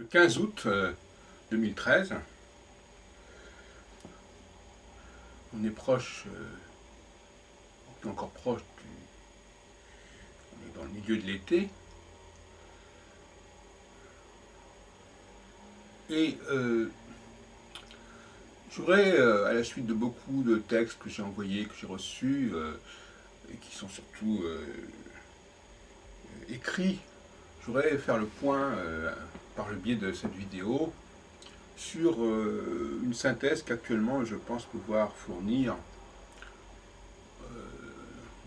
Le 15 août 2013, on est proche, on est encore proche on est dans le milieu de l'été, et je voudrais, à la suite de beaucoup de textes que j'ai envoyés, que j'ai reçus, et qui sont surtout écrits, je voudrais faire le point, par le biais de cette vidéo, sur une synthèse qu'actuellement je pense pouvoir fournir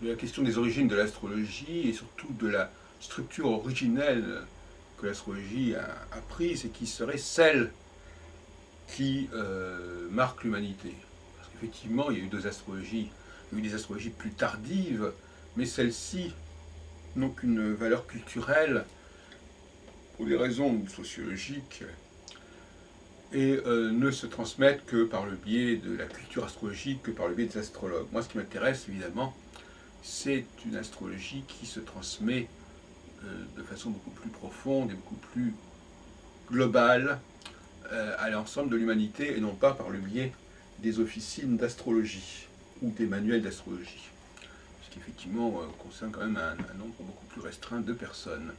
de la question des origines de l'astrologie et surtout de la structure originelle que l'astrologie a prise et qui serait celle qui marque l'humanité. Parce qu'effectivement, il y a eu deux astrologies, il y a eu des astrologies plus tardives, mais celles-ci n'ont qu'une valeur culturelle pour des raisons sociologiques et ne se transmettent que par le biais de la culture astrologique, que par le biais des astrologues. Moi, ce qui m'intéresse, évidemment, c'est une astrologie qui se transmet de façon beaucoup plus profonde et beaucoup plus globale à l'ensemble de l'humanité et non pas par le biais des officines d'astrologie ou des manuels d'astrologie. Ce qui effectivement concerne quand même un nombre beaucoup plus restreint de personnes.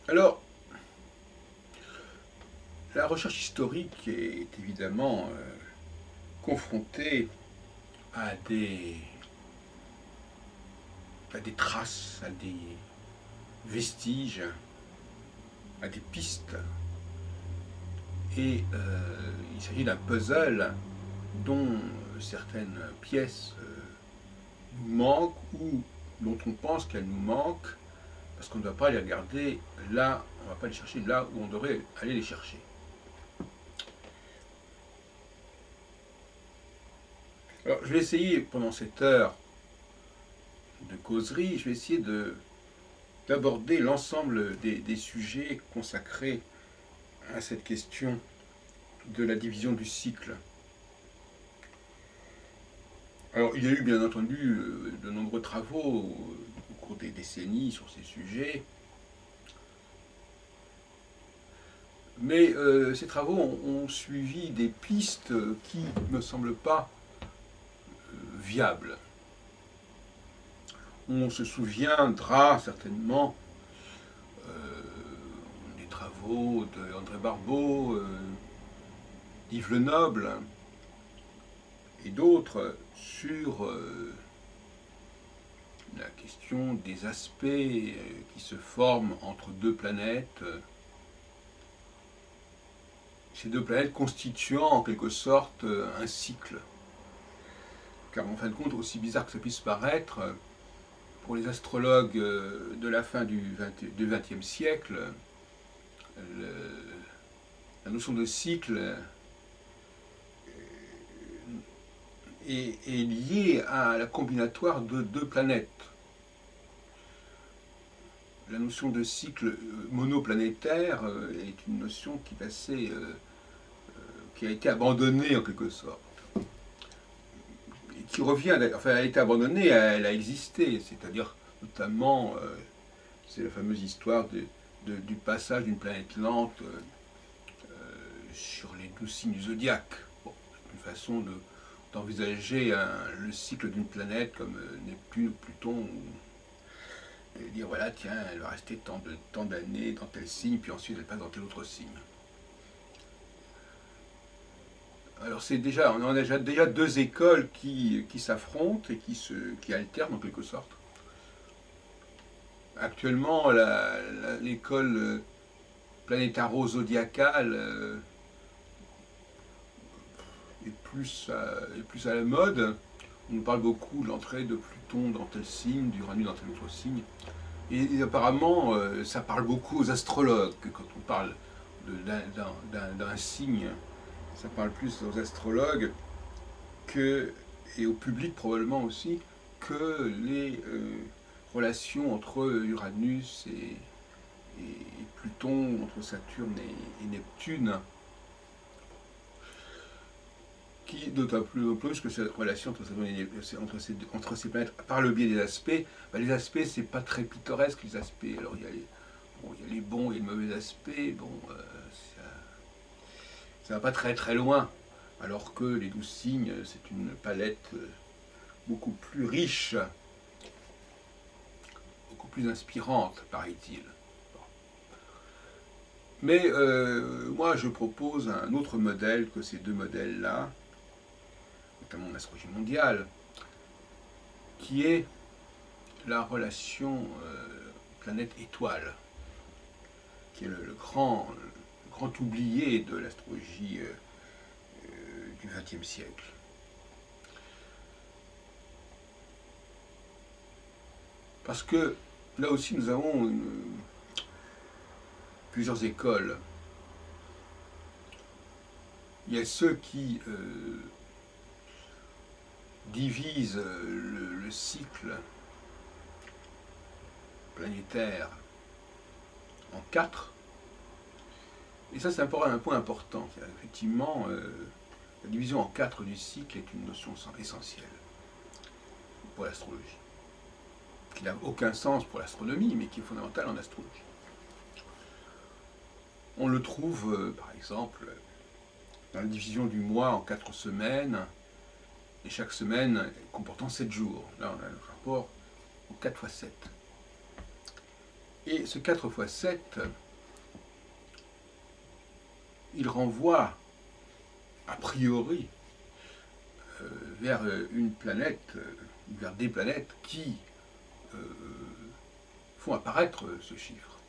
Alors, la recherche historique est évidemment confrontée à des traces, à des vestiges, à des pistes. Et il s'agit d'un puzzle dont certaines pièces nous manquent ou dont on pense qu'elles nous manquent parce qu'on ne va pas les regarder là, on ne va pas les chercher là où on devrait aller les chercher. Alors je vais essayer pendant cette heure de causerie, je vais essayer d'aborder l'ensemble des sujets consacrés à cette question de la division du cycle. Alors, il y a eu bien entendu de nombreux travaux au cours des décennies sur ces sujets, mais ces travaux ont suivi des pistes qui ne me semblent pas viables. On se souviendra certainement des travaux d'André Barbeau, d'Yves Lenoble et d'autres sur la question des aspects qui se forment entre deux planètes, ces deux planètes constituant en quelque sorte un cycle. Car en fin de compte, aussi bizarre que ça puisse paraître, pour les astrologues de la fin du XXe siècle, la notion de cycle est liée à la combinatoire de deux planètes. La notion de cycle monoplanétaire est une notion qui a été abandonnée en quelque sorte. Et qui revient, enfin elle a été abandonnée, elle a existé, c'est-à-dire notamment, c'est la fameuse histoire du passage d'une planète lente sur les 12 signes du zodiaque. Bon, c'est une façon d'envisager le cycle d'une planète comme Neptune ou Pluton, et dire voilà, tiens, elle va rester tant d'années dans tel signe, puis ensuite elle passe dans tel autre signe. Alors on a déjà deux écoles qui s'affrontent et qui alternent en quelque sorte. Actuellement, l'école planétaro-zodiacale est plus à la mode. On parle beaucoup de l'entrée de Pluton dans tel signe, d'Uranus dans tel autre signe. Et apparemment, ça parle beaucoup aux astrologues. Quand on parle d'un signe, ça parle plus aux astrologues et au public probablement aussi, que les relations entre Uranus et Pluton, entre Saturne et Neptune, qui d'autant plus que cette relation entre ces planètes, par le biais des aspects, les aspects c'est pas très pittoresque les aspects. Alors bon, il y a les bons et les mauvais aspects, bon, ça va pas très très loin. Alors que les 12 signes, c'est une palette beaucoup plus riche, beaucoup plus inspirante, paraît-il. Mais moi, je propose un autre modèle que ces deux modèles-là, notamment l'astrologie mondiale, qui est la relation planète-étoile, qui est le grand oublié de l'astrologie du XXe siècle. Parce que là aussi, nous avons plusieurs écoles. Il y a ceux qui divisent le cycle planétaire en 4. Et ça, c'est un point important. Effectivement, la division en 4 du cycle est une notion essentielle pour l'astrologie, qui n'a aucun sens pour l'astronomie, mais qui est fondamentale en astrologie. On le trouve, par exemple, dans la division du mois en 4 semaines, et chaque semaine comportant 7 jours. Là, on a le rapport au 4 x 7. Et ce 4 x 7, il renvoie, a priori, vers une planète, vers des planètes qui font apparaître ce chiffre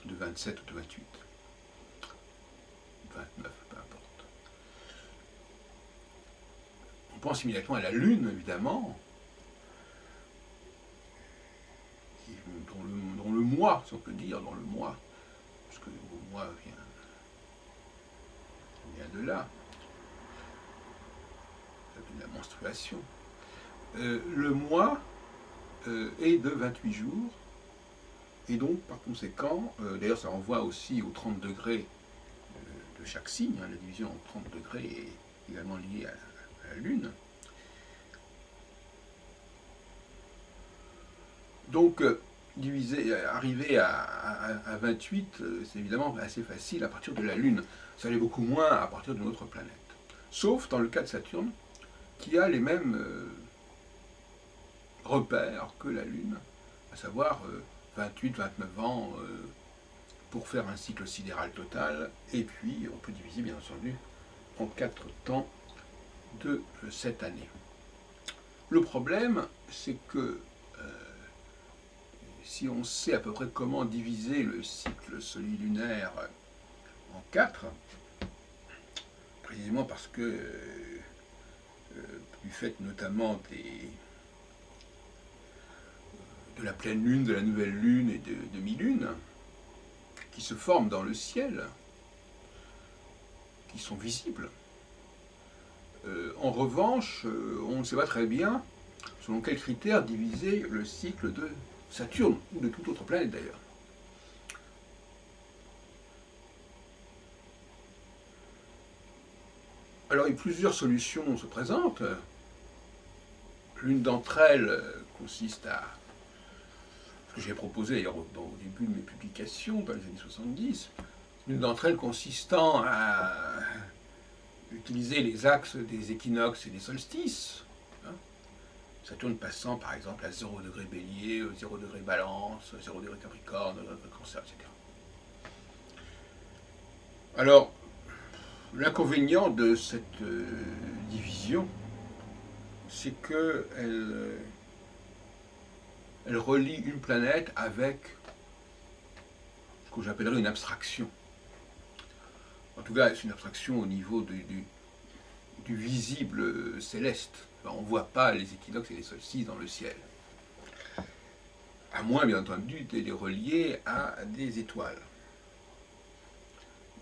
de 27 ou de 28, 29, peu importe. On pense immédiatement à la Lune, évidemment, dont le mois, si on peut dire, dans le mois, parce que le mois vient de là, de la menstruation. Le mois est de 28 jours, et donc par conséquent, d'ailleurs ça renvoie aussi aux 30 degrés de chaque signe, hein, la division en 30 degrés est également liée à la Lune. Donc, arriver à 28, c'est évidemment assez facile à partir de la Lune. Ça l'est beaucoup moins à partir d'une autre planète. Sauf dans le cas de Saturne, qui a les mêmes repères que la Lune, à savoir 28-29 ans pour faire un cycle sidéral total, et puis on peut diviser bien entendu en 4 temps de cette année. Le problème, c'est que si on sait à peu près comment diviser le cycle solilunaire en 4, précisément parce que, du fait notamment de la pleine lune, de la nouvelle lune et de demi-lune, qui se forment dans le ciel, qui sont visibles, en revanche, on ne sait pas très bien selon quels critères diviser le cycle de Saturne, ou de toute autre planète d'ailleurs. Alors, plusieurs solutions se présentent. L'une d'entre elles consiste à, ce que j'ai proposé d'ailleurs au début de mes publications, dans les années 70, l'une d'entre elles consistant à utiliser les axes des équinoxes et des solstices, Saturne passant par exemple à 0 degré Bélier, 0 degré Balance, 0 degré Capricorne, 0 degré Cancer, etc. Alors, l'inconvénient de cette division, c'est qu'elle relie une planète avec ce que j'appellerais une abstraction. En tout cas, c'est une abstraction au niveau du visible céleste. On ne voit pas les équinoxes et les solstices dans le ciel. À moins, bien entendu, de les relier à des étoiles.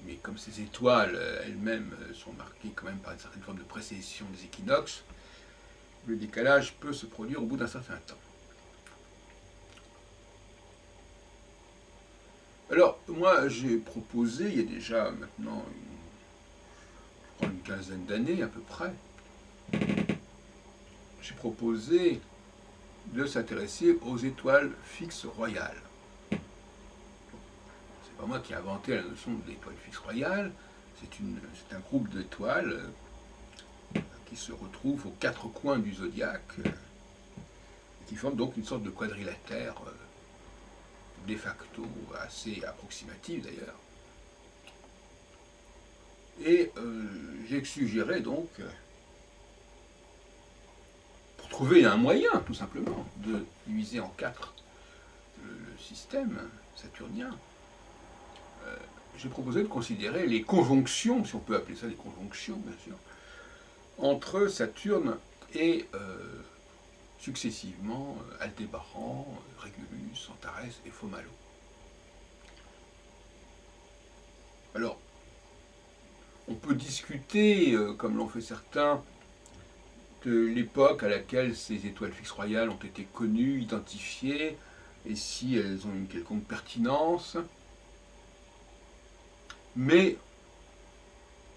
Mais comme ces étoiles elles-mêmes sont marquées quand même par une certaine forme de précession des équinoxes, le décalage peut se produire au bout d'un certain temps. Alors, moi, j'ai proposé, il y a déjà maintenant une quinzaine d'années à peu près, j'ai proposé de s'intéresser aux étoiles fixes royales. pas moi qui ai inventé la notion d'étoile fixe royale, c'est un groupe d'étoiles qui se retrouvent aux quatre coins du zodiaque, et qui forment donc une sorte de quadrilatère de facto assez approximatif d'ailleurs. Et j'ai suggéré donc, pour trouver un moyen tout simplement de diviser en quatre le système saturnien, j'ai proposé de considérer les conjonctions, si on peut appeler ça des conjonctions bien sûr, entre Saturne et successivement Aldébaran, Régulus, Antares et Fomalo. Alors, on peut discuter, comme l'ont fait certains, de l'époque à laquelle ces étoiles fixes royales ont été connues, identifiées, et si elles ont une quelconque pertinence. Mais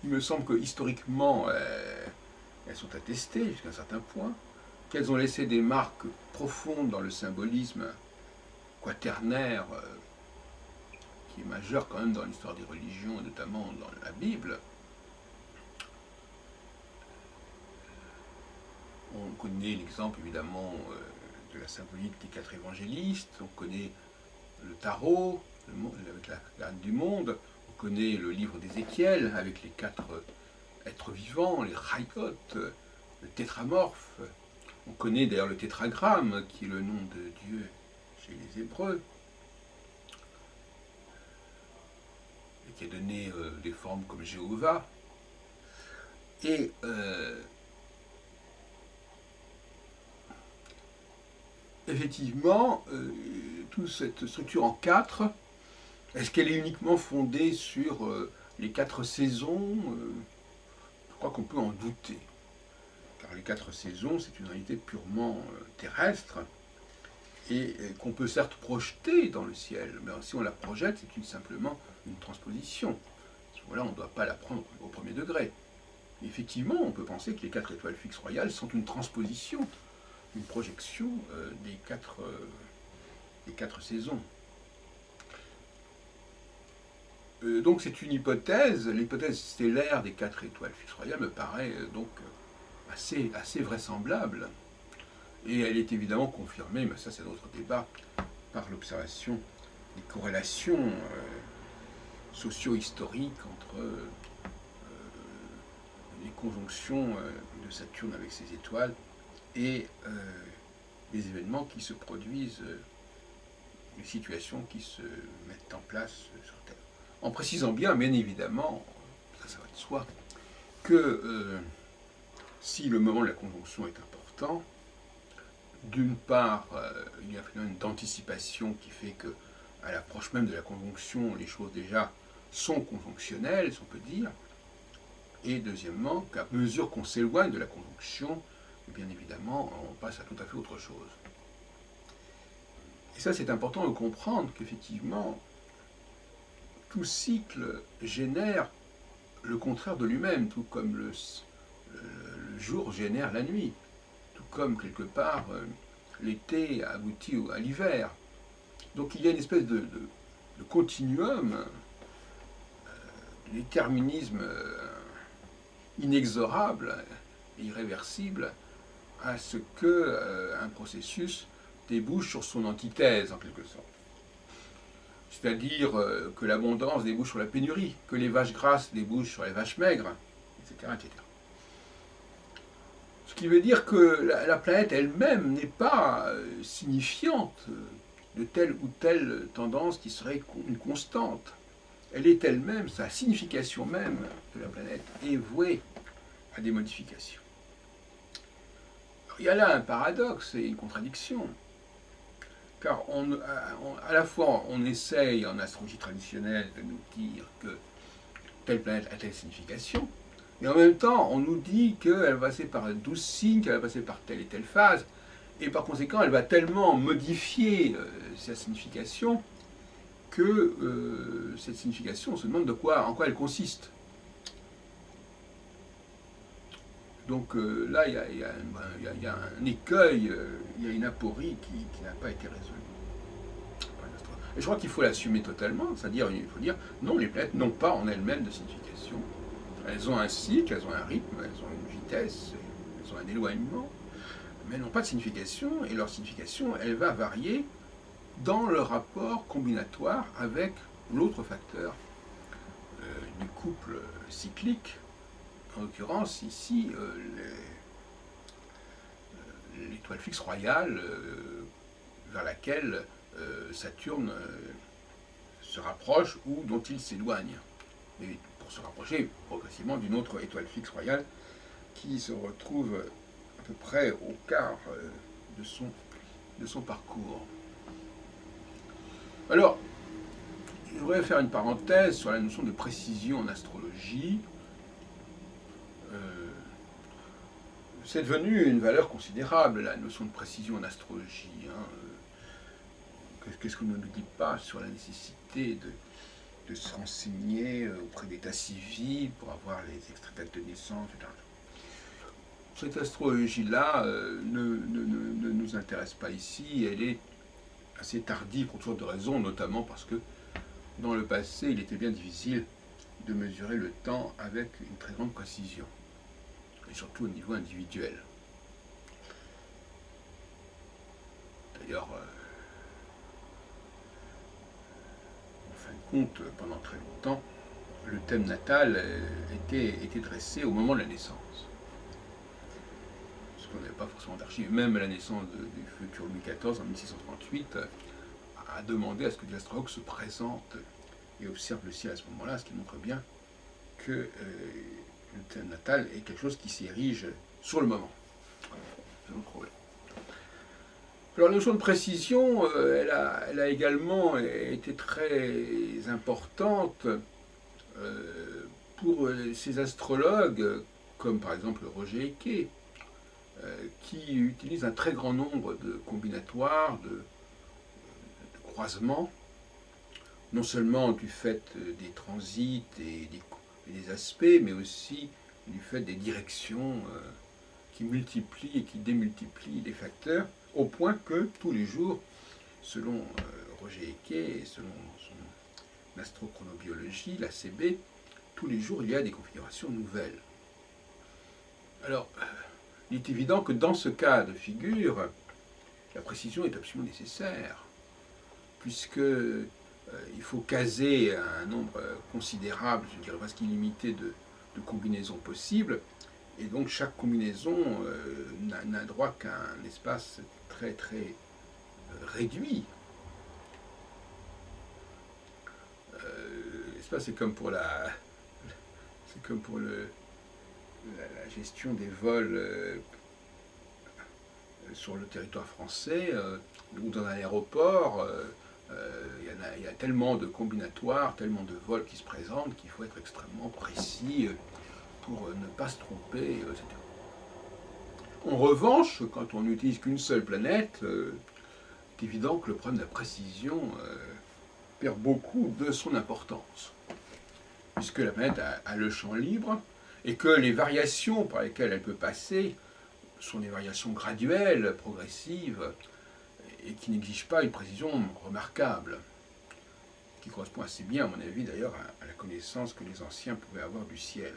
il me semble que historiquement, elles sont attestées jusqu'à un certain point, qu'elles ont laissé des marques profondes dans le symbolisme quaternaire, qui est majeur quand même dans l'histoire des religions, et notamment dans la Bible. On connaît l'exemple évidemment de la symbolique des quatre évangélistes, on connaît le tarot, avec la garde du monde, on connaît le livre d'Ézéchiel avec les quatre êtres vivants, les Chayot, le tétramorphe. On connaît d'ailleurs le tétragramme, qui est le nom de Dieu chez les Hébreux, et qui a donné des formes comme Jéhovah. Et effectivement, toute cette structure en quatre, est-ce qu'elle est uniquement fondée sur les quatre saisons? Je crois qu'on peut en douter. Car les quatre saisons, c'est une réalité purement terrestre, et qu'on peut certes projeter dans le ciel, mais si on la projette, c'est simplement une transposition. À ce moment-là, on ne doit pas la prendre au premier degré. Effectivement, on peut penser que les quatre étoiles fixes royales sont une transposition, une projection des quatre saisons. Donc c'est une hypothèse, l'hypothèse stellaire des quatre étoiles fixes royales me paraît donc assez vraisemblable. Et elle est évidemment confirmée, mais ça c'est d'autres débats, par l'observation des corrélations socio-historiques entre les conjonctions de Saturne avec ses étoiles et les événements qui se produisent, les situations qui se mettent en place sur Terre. En précisant bien évidemment, ça va de soi, que si le moment de la conjonction est important, d'une part, il y a un phénomène d'anticipation qui fait que, à l'approche même de la conjonction, les choses déjà sont conjonctionnelles, si on peut dire, et deuxièmement, qu'à mesure qu'on s'éloigne de la conjonction, bien évidemment, on passe à tout à fait autre chose. Et ça, c'est important de comprendre qu'effectivement, tout cycle génère le contraire de lui-même, tout comme le jour génère la nuit, tout comme quelque part l'été aboutit à l'hiver. Donc il y a une espèce de continuum, de déterminisme inexorable et irréversible à ce qu'un processus débouche sur son antithèse en quelque sorte. C'est-à-dire que l'abondance débouche sur la pénurie, que les vaches grasses débouchent sur les vaches maigres, etc. etc. Ce qui veut dire que la planète elle-même n'est pas signifiante de telle ou telle tendance qui serait une constante. Elle est elle-même, sa signification même de la planète est vouée à des modifications. Alors, il y a là un paradoxe et une contradiction. Car à la fois on essaye en astrologie traditionnelle de nous dire que telle planète a telle signification, et en même temps on nous dit qu'elle va passer par 12 signes, qu'elle va passer par telle et telle phase, et par conséquent elle va tellement modifier sa signification que cette signification, on se demande en quoi elle consiste. Donc là, il y a un écueil, il y a une aporie qui n'a pas été résolue. Et je crois qu'il faut l'assumer totalement, c'est-à-dire il faut dire non, les planètes n'ont pas en elles-mêmes de signification. Elles ont un cycle, elles ont un rythme, elles ont une vitesse, elles ont un éloignement, mais elles n'ont pas de signification, et leur signification, elle va varier dans le rapport combinatoire avec l'autre facteur du couple cyclique, en l'occurrence ici l'étoile fixe royale vers laquelle Saturne se rapproche ou dont il s'éloigne, et pour se rapprocher progressivement d'une autre étoile fixe royale qui se retrouve à peu près au quart de son parcours. Alors, je voudrais faire une parenthèse sur la notion de précision en astrologie. C'est devenu une valeur considérable, la notion de précision en astrologie. Qu'est-ce qu'on ne nous dit pas sur la nécessité de se renseigner auprès d'état civil pour avoir les extraits d'actes de naissance, etc. Cette astrologie-là ne nous intéresse pas ici, elle est assez tardive pour toutes sortes de raisons, notamment parce que dans le passé, il était bien difficile de mesurer le temps avec une très grande précision, et surtout au niveau individuel. D'ailleurs, en fin de compte, pendant très longtemps, le thème natal était dressé au moment de la naissance. Parce qu'on n'avait pas forcément d'archives. Même la naissance du futur Louis XIV en 1638 a demandé à ce que des astrologues se présentent et observent le ciel à ce moment-là, ce qui montre bien que le thème natal est quelque chose qui s'érige sur le moment. C'est un problème. Alors la notion de précision, elle a également été très importante pour ces astrologues, comme par exemple Roger Eke, qui utilisent un très grand nombre de combinatoires, de croisements, non seulement du fait des transits et des aspects, mais aussi du fait des directions qui multiplient et qui démultiplient les facteurs, au point que tous les jours, selon Roger Eke et selon son astrochronobiologie, la CB, tous les jours il y a des configurations nouvelles. Alors, il est évident que dans ce cas de figure, la précision est absolument nécessaire, puisque il faut caser un nombre considérable, je dirais presque illimité, de combinaisons possibles, et donc chaque combinaison n'a droit qu'à un espace très très réduit. L'espace, c'est comme pour la gestion des vols sur le territoire français ou dans un aéroport. Il y a tellement de combinatoires, tellement de vols qui se présentent qu'il faut être extrêmement précis pour ne pas se tromper, etc. En revanche, quand on n'utilise qu'une seule planète, c'est évident que le problème de la précision perd beaucoup de son importance, puisque la planète a le champ libre, et que les variations par lesquelles elle peut passer sont des variations graduelles, progressives, et qui n'exigent pas une précision remarquable, qui correspond assez bien, à mon avis d'ailleurs, à la connaissance que les anciens pouvaient avoir du ciel,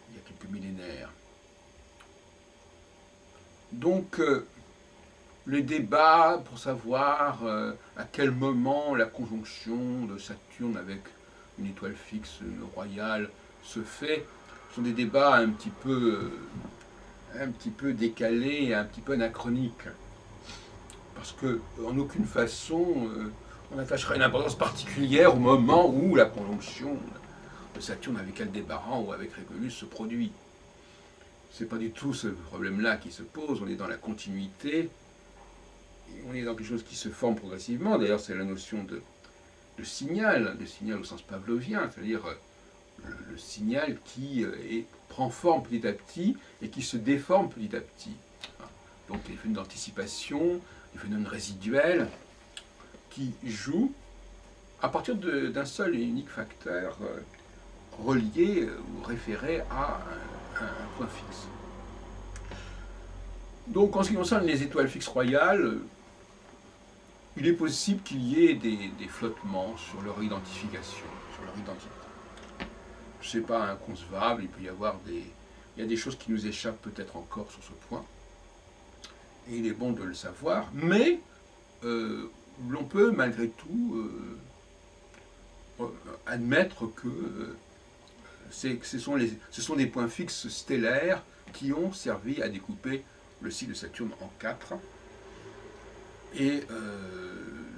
il y a quelques millénaires. Donc, les débats pour savoir à quel moment la conjonction de Saturne avec une étoile fixe royale se fait, sont des débats un petit peu décalés, un petit peu anachroniques. Parce qu'en aucune façon, on attacherait une importance particulière au moment où la conjonction de Saturne avec Aldébaran ou avec Régulus se produit. Ce n'est pas du tout ce problème-là qui se pose, on est dans la continuité, et on est dans quelque chose qui se forme progressivement. D'ailleurs, c'est la notion de signal au sens pavlovien, c'est-à-dire le signal qui prend forme petit à petit et qui se déforme petit à petit. Donc les phénomènes d'anticipation, les phénomènes résiduels qui jouent à partir d'un seul et unique facteur relié ou référé à un point fixe. Donc en ce qui concerne les étoiles fixes royales, il est possible qu'il y ait des flottements sur leur identification, sur leur identité. Ce n'est pas inconcevable, il peut y avoir il y a des choses qui nous échappent peut-être encore sur ce point, et il est bon de le savoir, mais l'on peut malgré tout admettre que ce sont des points fixes stellaires qui ont servi à découper le cycle de Saturne en 4. Et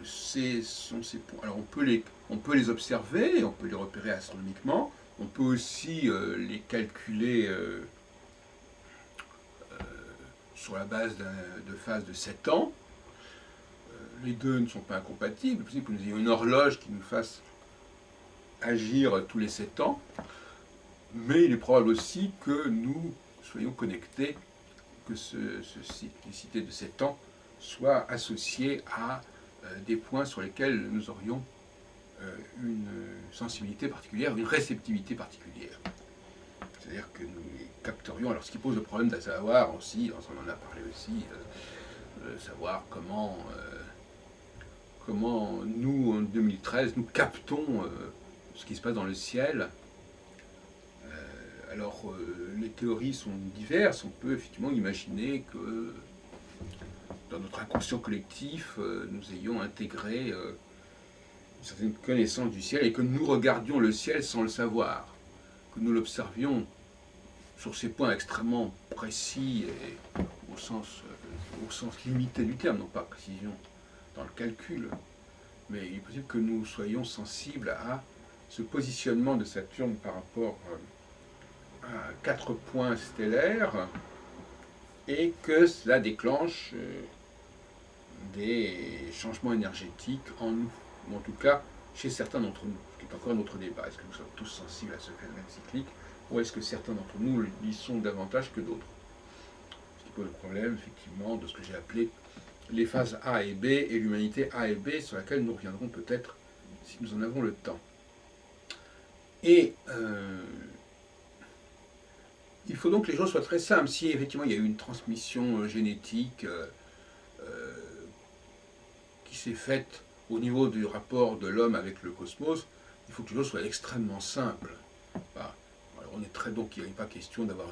ces points. Alors on peut les observer, on peut les repérer astronomiquement, on peut aussi les calculer sur la base de phases de 7 ans. Les deux ne sont pas incompatibles, il est possible que nous ayons une horloge qui nous fasse agir tous les 7 ans, mais il est probable aussi que nous soyons connectés, que ce cyclicité de 7 ans soit associé à des points sur lesquels nous aurions une sensibilité particulière, une réceptivité particulière. C'est-à-dire que nous les capterions. Alors ce qui pose le problème de savoir aussi, on en a parlé aussi, savoir comment nous, en 2013, nous captons ce qui se passe dans le ciel. Alors les théories sont diverses, on peut effectivement imaginer que dans notre inconscient collectif, nous ayons intégré une certaine connaissance du ciel et que nous regardions le ciel sans le savoir, que nous l'observions sur ces points extrêmement précis et au sens limité du terme, non pas précision dans le calcul, mais il est possible que nous soyons sensibles à ce positionnement de Saturne par rapport à 4 points stellaires et que cela déclenche des changements énergétiques en nous, ou en tout cas chez certains d'entre nous, ce qui est encore un autre débat. Est-ce que nous sommes tous sensibles à ce phénomène cyclique, ou est-ce que certains d'entre nous y sont davantage que d'autres? Ce qui pose le problème, effectivement, de ce que j'ai appelé les phases A et B et l'humanité A et B, sur laquelle nous reviendrons peut-être si nous en avons le temps. Et il faut donc que les choses soient très simples. Si effectivement il y a eu une transmission génétique qui s'est faite au niveau du rapport de l'homme avec le cosmos, il faut que les choses soient extrêmement simples. Voilà. Alors donc il n'est pas question d'avoir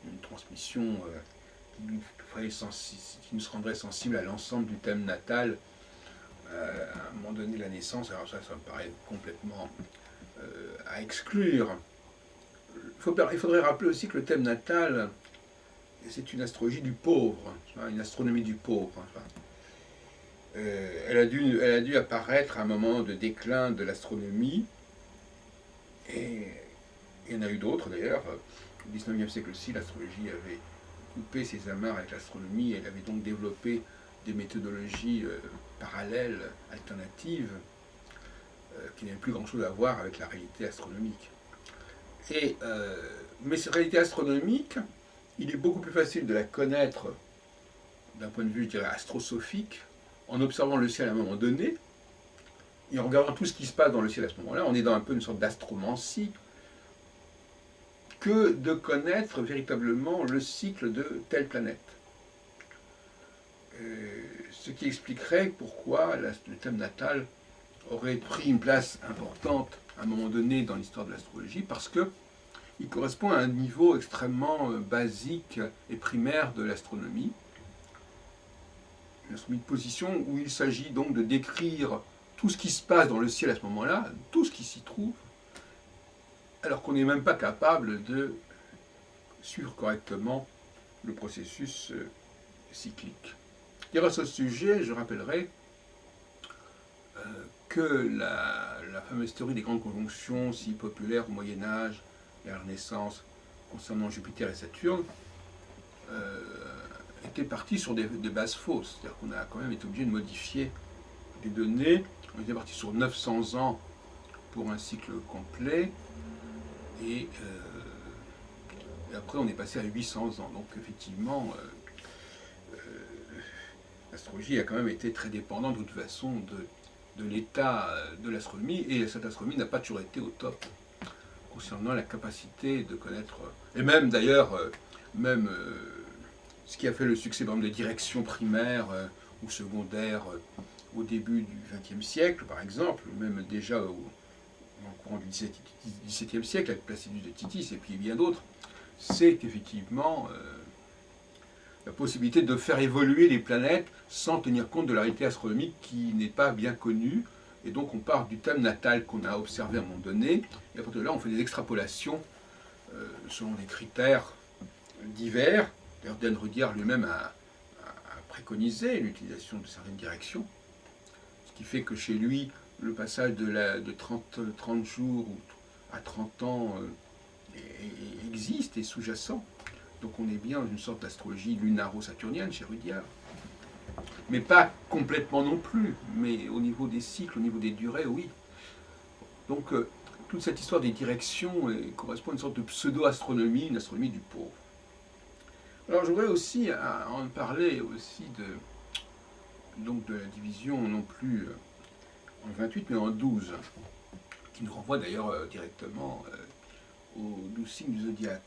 une transmission qui nous rendrait sensibles à l'ensemble du thème natal à un moment donné de la naissance. Alors ça me paraît complètement à exclure. Il faudrait rappeler aussi que le thème natal, c'est une astrologie du pauvre, une astronomie du pauvre. Elle a dû apparaître à un moment de déclin de l'astronomie, et il y en a eu d'autres d'ailleurs. Au XIXe siècle aussi, l'astrologie avait coupé ses amarres avec l'astronomie, elle avait donc développé des méthodologies parallèles, alternatives, qui n'avaient plus grand-chose à voir avec la réalité astronomique. Mais cette réalité astronomique, il est beaucoup plus facile de la connaître d'un point de vue, je dirais, astrosophique, en observant le ciel à un moment donné, et en regardant tout ce qui se passe dans le ciel à ce moment-là. On est dans un peu une sorte d'astromancie, que de connaître véritablement le cycle de telle planète. Ce qui expliquerait pourquoi le thème natal aurait pris une place importante à un moment donné dans l'histoire de l'astrologie, parce qu'il correspond à un niveau extrêmement basique et primaire de l'astronomie, une astronomie de position où il s'agit donc de décrire tout ce qui se passe dans le ciel à ce moment-là, tout ce qui s'y trouve, alors qu'on n'est même pas capable de suivre correctement le processus cyclique. Et à ce sujet, je rappellerai que la fameuse théorie des grandes conjonctions, si populaire au Moyen-Âge et à la Renaissance, concernant Jupiter et Saturne, était partie sur des bases fausses. C'est-à-dire qu'on a quand même été obligé de modifier les données. On était parti sur 900 ans pour un cycle complet, et après on est passé à 800 ans. Donc effectivement, l'astrologie a quand même été très dépendante de toute façon de l'état de l'astronomie, et cette astronomie n'a pas toujours été au top concernant la capacité de connaître, et même d'ailleurs, ce qui a fait le succès par exemple, des directions primaires ou secondaires au début du XXe siècle, par exemple, même déjà au courant du XVIIe siècle, avec Placidus de Titis et puis bien d'autres, c'est effectivement la possibilité de faire évoluer les planètes sans tenir compte de la réalité astronomique qui n'est pas bien connue. Et donc on part du thème natal qu'on a observé à un moment donné, et à partir de là on fait des extrapolations selon des critères divers. D'ailleurs, Dan Rudhyar lui-même a préconisé l'utilisation de certaines directions, ce qui fait que chez lui, le passage de 30 jours à 30 ans existe et sous-jacent. Donc on est bien dans une sorte d'astrologie lunaro-saturnienne chez Rudhyar. Mais pas complètement non plus, mais au niveau des cycles, au niveau des durées, oui. Donc toute cette histoire des directions correspond à une sorte de pseudo-astronomie, une astronomie du pauvre. Alors je voudrais aussi en parler aussi donc de la division non plus en 28 mais en 12, qui nous renvoie d'ailleurs directement aux 12 signes du zodiaque.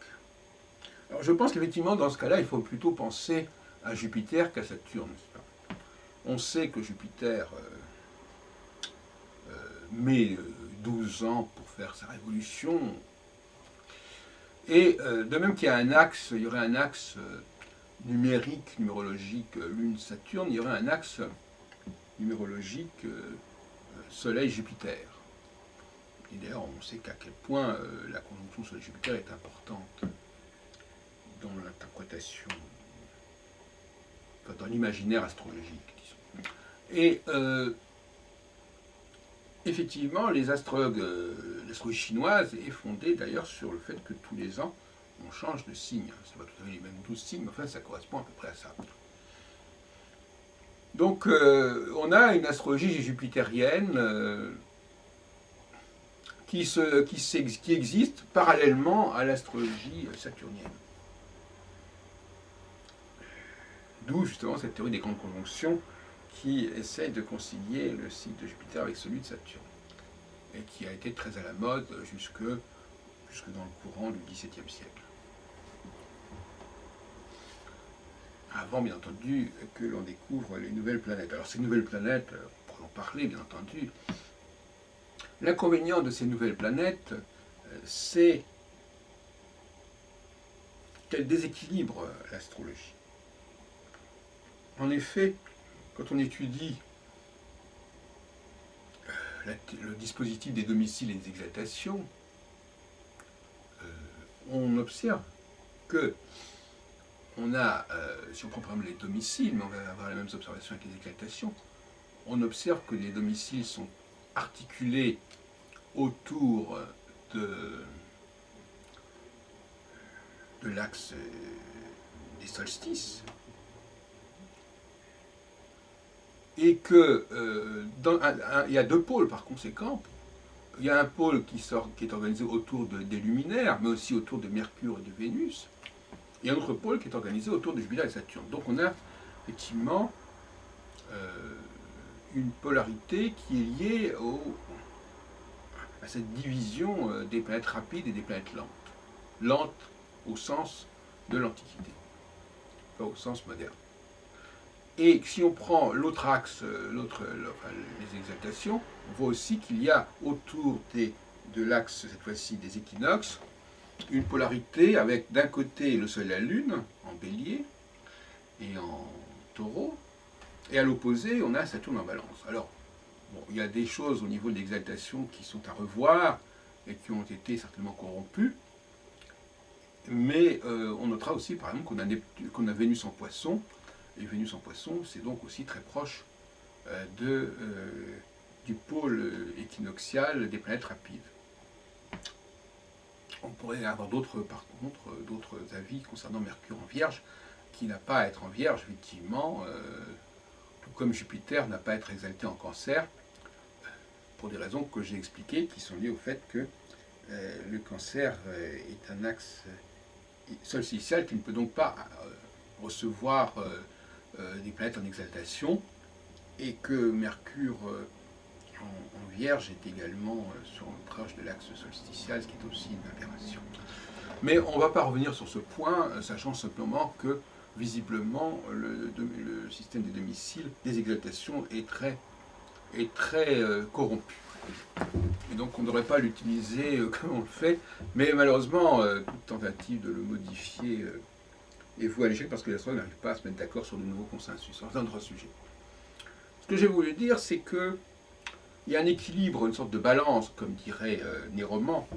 Alors je pense qu'effectivement dans ce cas-là il faut plutôt penser à Jupiter qu'à Saturne. On sait que Jupiter met 12 ans pour faire sa révolution. Et de même qu'il y a un axe, il y aurait un axe numérique, numérologique Lune-Saturne, il y aurait un axe numérologique Soleil-Jupiter. Et d'ailleurs, on sait qu'à quel point la conjonction Soleil-Jupiter est importante dans l'interprétation, enfin, dans l'imaginaire astrologique, disons. Et effectivement, les astrologues, l'astrologie chinoise est fondée d'ailleurs sur le fait que tous les ans, on change de signe. Ce n'est pas tout à fait les mêmes 12 signes, mais enfin, ça correspond à peu près à ça. Donc, on a une astrologie jupitérienne qui existe parallèlement à l'astrologie saturnienne. D'où justement cette théorie des grandes conjonctions qui essaie de concilier le cycle de Jupiter avec celui de Saturne, et qui a été très à la mode jusque dans le courant du XVIIe siècle. Avant, bien entendu, que l'on découvre les nouvelles planètes. Alors ces nouvelles planètes, on pourrait en parler, bien entendu. L'inconvénient de ces nouvelles planètes, c'est qu'elles déséquilibrent l'astrologie. En effet, quand on étudie le dispositif des domiciles et des exaltations, on observe que on a, si on prend par exemple les domiciles, mais on va avoir les mêmes observations avec les exaltations, on observe que les domiciles sont articulés autour de l'axe des solstices, et que il y a deux pôles par conséquent. Il y a un pôle qui est organisé autour des luminaires, mais aussi autour de Mercure et de Vénus, et un autre pôle qui est organisé autour de Jupiter et Saturne. Donc on a effectivement une polarité qui est liée à cette division des planètes rapides et des planètes lentes. Lentes au sens de l'Antiquité, pas au sens moderne. Et si on prend l'autre axe, les exaltations, on voit aussi qu'il y a autour de l'axe, cette fois-ci, des équinoxes, une polarité avec d'un côté le Soleil et la Lune, en bélier et en taureau, et à l'opposé, on a Saturne en balance. Alors, bon, il y a des choses au niveau de l'exaltation qui sont à revoir et qui ont été certainement corrompues, mais on notera aussi, par exemple, qu'on a Vénus en Poisson, et Vénus en Poisson, c'est donc aussi très proche du pôle équinoxial des planètes rapides. On pourrait avoir par contre d'autres avis concernant Mercure en Vierge, qui n'a pas à être en Vierge, effectivement, tout comme Jupiter n'a pas à être exalté en Cancer, pour des raisons que j'ai expliquées, qui sont liées au fait que le Cancer est un axe solsticial qui ne peut donc pas recevoir des planètes en exaltation, et que Mercure en Vierge est également sur le proche de l'axe solsticial, ce qui est aussi une aberration. Mais on ne va pas revenir sur ce point, sachant simplement que visiblement le système des domiciles, des exaltations est très est très corrompu. Et donc on ne devrait pas l'utiliser comme on le fait, mais malheureusement, toute tentative de le modifier est vouée à l'échec parce que les astrologues n'arrivent pas à se mettre d'accord sur de nouveaux consensus. C'est un autre sujet. Ce que j'ai voulu dire, c'est que il y a un équilibre, une sorte de balance, comme dirait Néroman,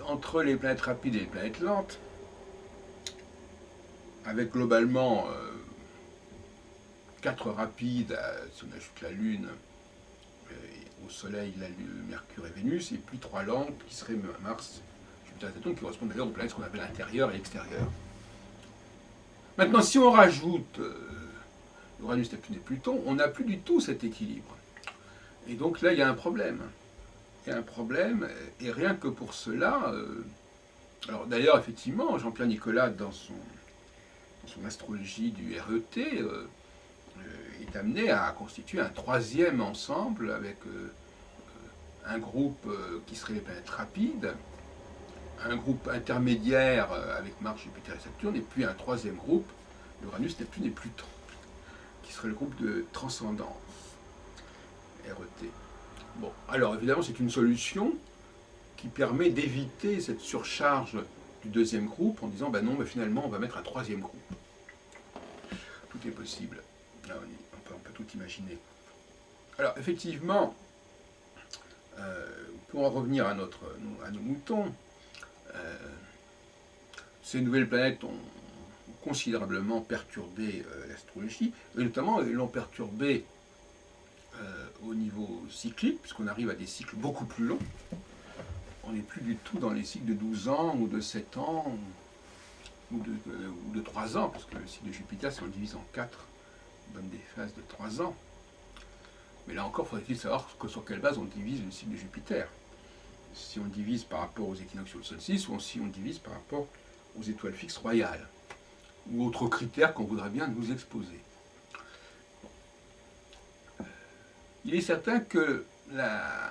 entre les planètes rapides et les planètes lentes, avec globalement 4 rapides, si on ajoute la Lune, au Soleil, Mercure et Vénus, et puis 3 lentes qui seraient Mars, Jupiter et Saturne, qui correspondent d'ailleurs aux planètes qu'on appelle intérieures et extérieures. Maintenant, si on rajoute Uranus, Neptune et Pluton, on n'a plus du tout cet équilibre. Et donc là, il y a un problème. Il y a un problème, et rien que pour cela... alors d'ailleurs, effectivement, Jean-Pierre Nicolas, dans son astrologie du RET, est amené à constituer un troisième ensemble avec un groupe qui serait les planètes rapides, un groupe intermédiaire avec Mars, Jupiter et Saturne, et puis un troisième groupe, Uranus, Neptune et Pluton, qui serait le groupe de transcendance, RET. Bon, alors évidemment, c'est une solution qui permet d'éviter cette surcharge du deuxième groupe en disant, ben non, mais finalement, on va mettre un troisième groupe. Tout est possible. Là, on peut tout imaginer. Alors, effectivement, pour en revenir à nos moutons, ces nouvelles planètes ont considérablement perturbé l'astrologie, et notamment l'ont perturbé au niveau cyclique, puisqu'on arrive à des cycles beaucoup plus longs. On n'est plus du tout dans les cycles de 12 ans, ou de 7 ans, ou de 3 ans, parce que le cycle de Jupiter, si on le divise en 4, donne des phases de 3 ans. Mais là encore, faudrait-il savoir sur quelle base on divise le cycle de Jupiter. Si on divise par rapport aux équinoxes ou au solstice, ou si on divise par rapport aux étoiles fixes royales, ou autres critères qu'on voudrait bien nous exposer. Il est certain que la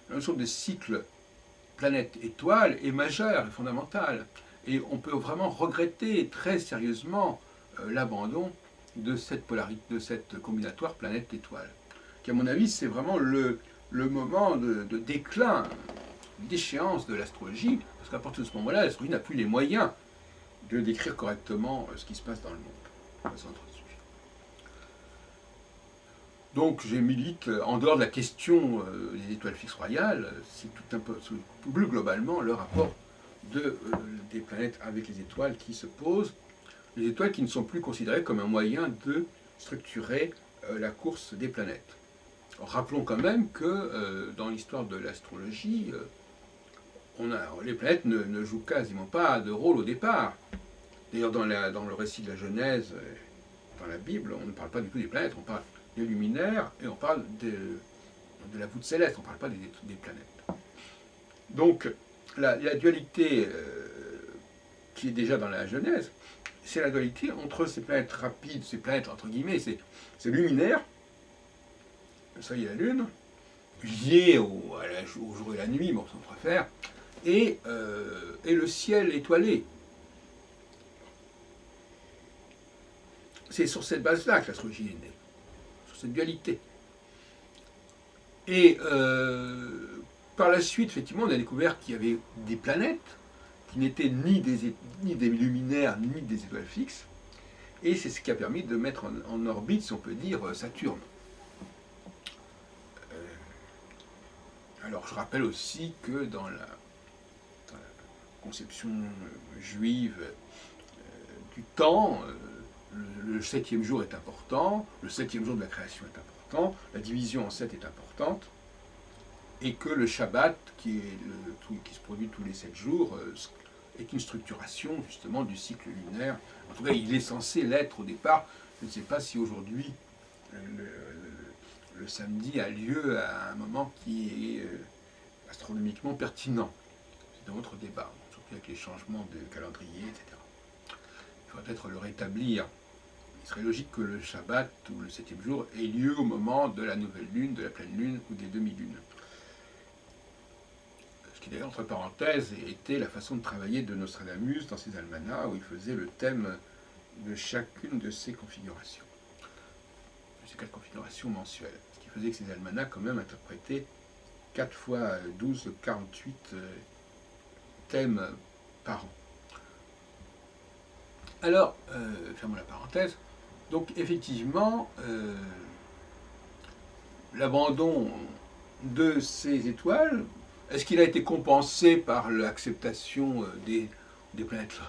notion de cycle planète-étoile est majeure et fondamentale. Et on peut vraiment regretter très sérieusement l'abandon de cette polarité, de cette combinatoire planète-étoile. Qui, à mon avis, c'est vraiment le moment de déclin, d'échéance de l'astrologie, parce qu'à partir de ce moment-là, l'astrologie n'a plus les moyens de décrire correctement ce qui se passe dans le monde. C'est un autre sujet. Donc, je milite, en dehors de la question des étoiles fixes royales, c'est tout un peu, plus globalement, le rapport des planètes avec les étoiles qui se posent, les étoiles qui ne sont plus considérées comme un moyen de structurer la course des planètes. Alors, rappelons quand même que dans l'histoire de l'astrologie, les planètes ne jouent quasiment pas de rôle au départ. D'ailleurs, dans le récit de la Genèse, dans la Bible, on ne parle pas du tout des planètes, on parle des luminaires et on parle de la voûte céleste, on ne parle pas des planètes. Donc, la dualité qui est déjà dans la Genèse, c'est la dualité entre ces planètes rapides, ces planètes entre guillemets, ces luminaires, le Soleil et la Lune, liés au jour et la nuit, bon, ça on préfère, et le ciel étoilé. C'est sur cette base-là que l'astrologie est née, sur cette dualité. Et par la suite, effectivement, on a découvert qu'il y avait des planètes qui n'étaient ni des luminaires, ni des étoiles fixes, et c'est ce qui a permis de mettre en orbite, si on peut dire, Saturne. Alors je rappelle aussi que dans la conception juive du temps, le 7e jour est important, le 7e jour de la création est important, la division en 7 est importante, et que le Shabbat, qui se produit tous les 7 jours, est une structuration justement du cycle lunaire. En tout cas, il est censé l'être au départ. Je ne sais pas si aujourd'hui le samedi a lieu à un moment qui est astronomiquement pertinent. C'est un autre débat, surtout avec les changements de calendrier, etc. Il faudrait peut-être le rétablir. Il serait logique que le Shabbat, ou le 7e jour, ait lieu au moment de la nouvelle lune, de la pleine lune ou des demi-lunes. Ce qui d'ailleurs, entre parenthèses, était la façon de travailler de Nostradamus dans ses almanachs, où il faisait le thème de chacune de ces configurations. ces 4 configurations mensuelles. Ce qui faisait que ces almanachs, quand même, interprétaient 4 fois 12, 48 thèmes par an. Alors, fermons la parenthèse. Donc, effectivement, l'abandon de ces étoiles, est-ce qu'il a été compensé par l'acceptation des planètes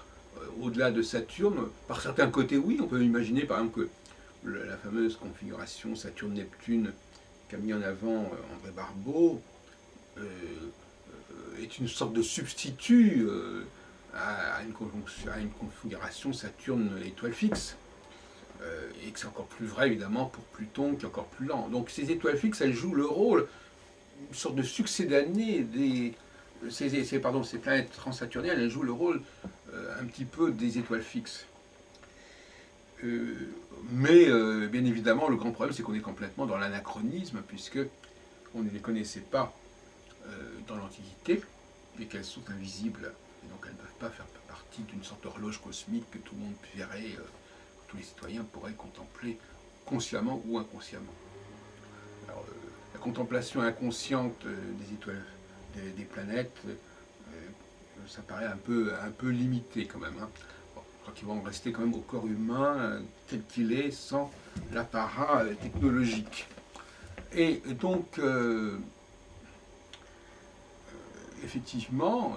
au-delà de Saturne? Par certains côtés, oui. On peut imaginer, par exemple, que la fameuse configuration Saturne-Neptune qu'a mis en avant André Barbeau est une sorte de substitut à une configuration Saturne-étoile fixe. Et que c'est encore plus vrai évidemment pour Pluton qui est encore plus lent. Donc ces étoiles fixes, elles jouent le rôle, une sorte de succédané ces planètes transsaturniennes, elles jouent le rôle un petit peu des étoiles fixes. Mais bien évidemment, le grand problème, c'est qu'on est complètement dans l'anachronisme, puisque on ne les connaissait pas dans l'Antiquité, et qu'elles sont invisibles, et donc elles ne peuvent pas faire partie d'une sorte d'horloge cosmique que tout le monde verrait, que tous les citoyens pourraient contempler consciemment ou inconsciemment. Alors, la contemplation inconsciente des étoiles, des planètes, ça paraît un peu limité quand même. Hein. Bon, je crois qu'ils vont rester quand même au corps humain tel qu'il est, sans l'apparat technologique. Et donc, effectivement,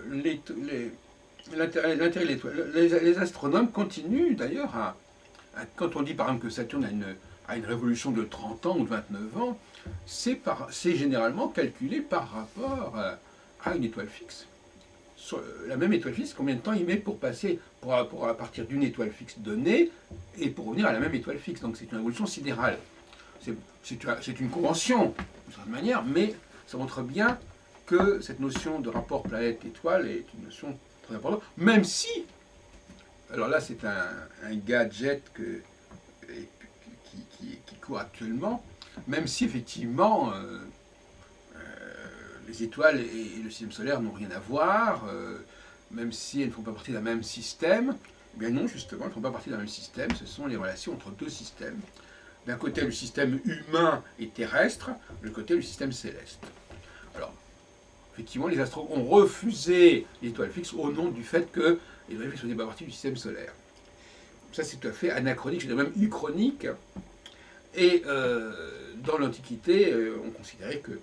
l'intérêt de l'étoile. Les astronomes continuent d'ailleurs quand on dit par exemple que Saturne a une révolution de 30 ans ou de 29 ans, c'est généralement calculé par rapport à une étoile fixe. Sur la même étoile fixe, combien de temps il met pour passer, pour à partir d'une étoile fixe donnée, et pour revenir à la même étoile fixe. Donc c'est une révolution sidérale. C'est une convention, d'une certaine manière, mais ça montre bien que cette notion de rapport planète-étoile est une notion très importante, même si, alors là c'est un gadget qui court actuellement, même si effectivement les étoiles et le système solaire n'ont rien à voir, même si elles ne font pas partie d'un même système, eh bien non, justement, elles ne font pas partie d'un même système, ce sont les relations entre deux systèmes. D'un côté le système humain et terrestre, de l'autre côté le système céleste. Alors, effectivement, les astronomes ont refusé l'étoile fixe au nom du fait que l'étoile fixe ne faisait pas partie du système solaire. Ça, c'est tout à fait anachronique, je dirais même uchronique. Et dans l'Antiquité, on considérait que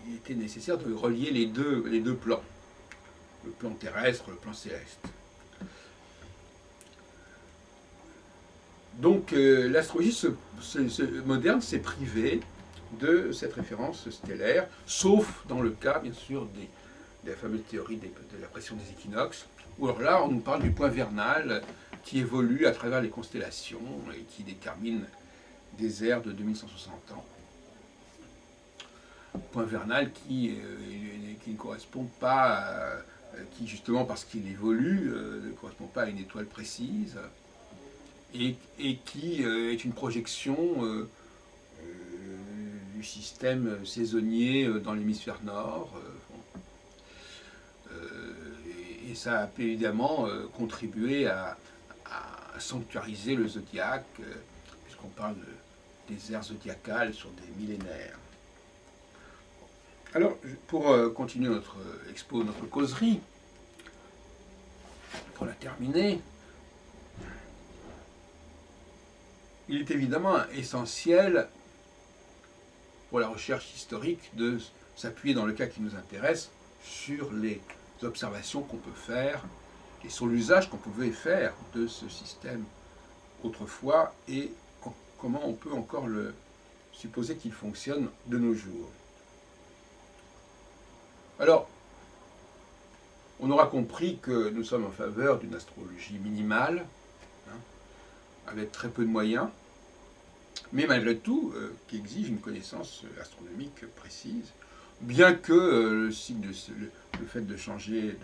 il était nécessaire de relier les deux plans, le plan terrestre, le plan céleste. Donc l'astrologie moderne s'est privée de cette référence stellaire, sauf dans le cas, bien sûr, de la fameuse théorie de la pression des équinoxes, où alors là, on nous parle du point vernal qui évolue à travers les constellations et qui détermine des ères de 2160 ans. Point vernal qui ne correspond pas, qui justement parce qu'il évolue, ne correspond pas à une étoile précise, et qui est une projection du système saisonnier dans l'hémisphère nord. Et ça a évidemment contribué à sanctuariser le zodiaque, puisqu'on parle des ères zodiacales sur des millénaires. Alors, pour continuer notre expo, notre causerie, pour la terminer, il est évidemment essentiel pour la recherche historique de s'appuyer, dans le cas qui nous intéresse, sur les observations qu'on peut faire et sur l'usage qu'on pouvait faire de ce système autrefois et comment on peut encore le supposer qu'il fonctionne de nos jours. Alors, on aura compris que nous sommes en faveur d'une astrologie minimale, hein, avec très peu de moyens, mais malgré tout, qui exige une connaissance astronomique précise, bien que le fait de changer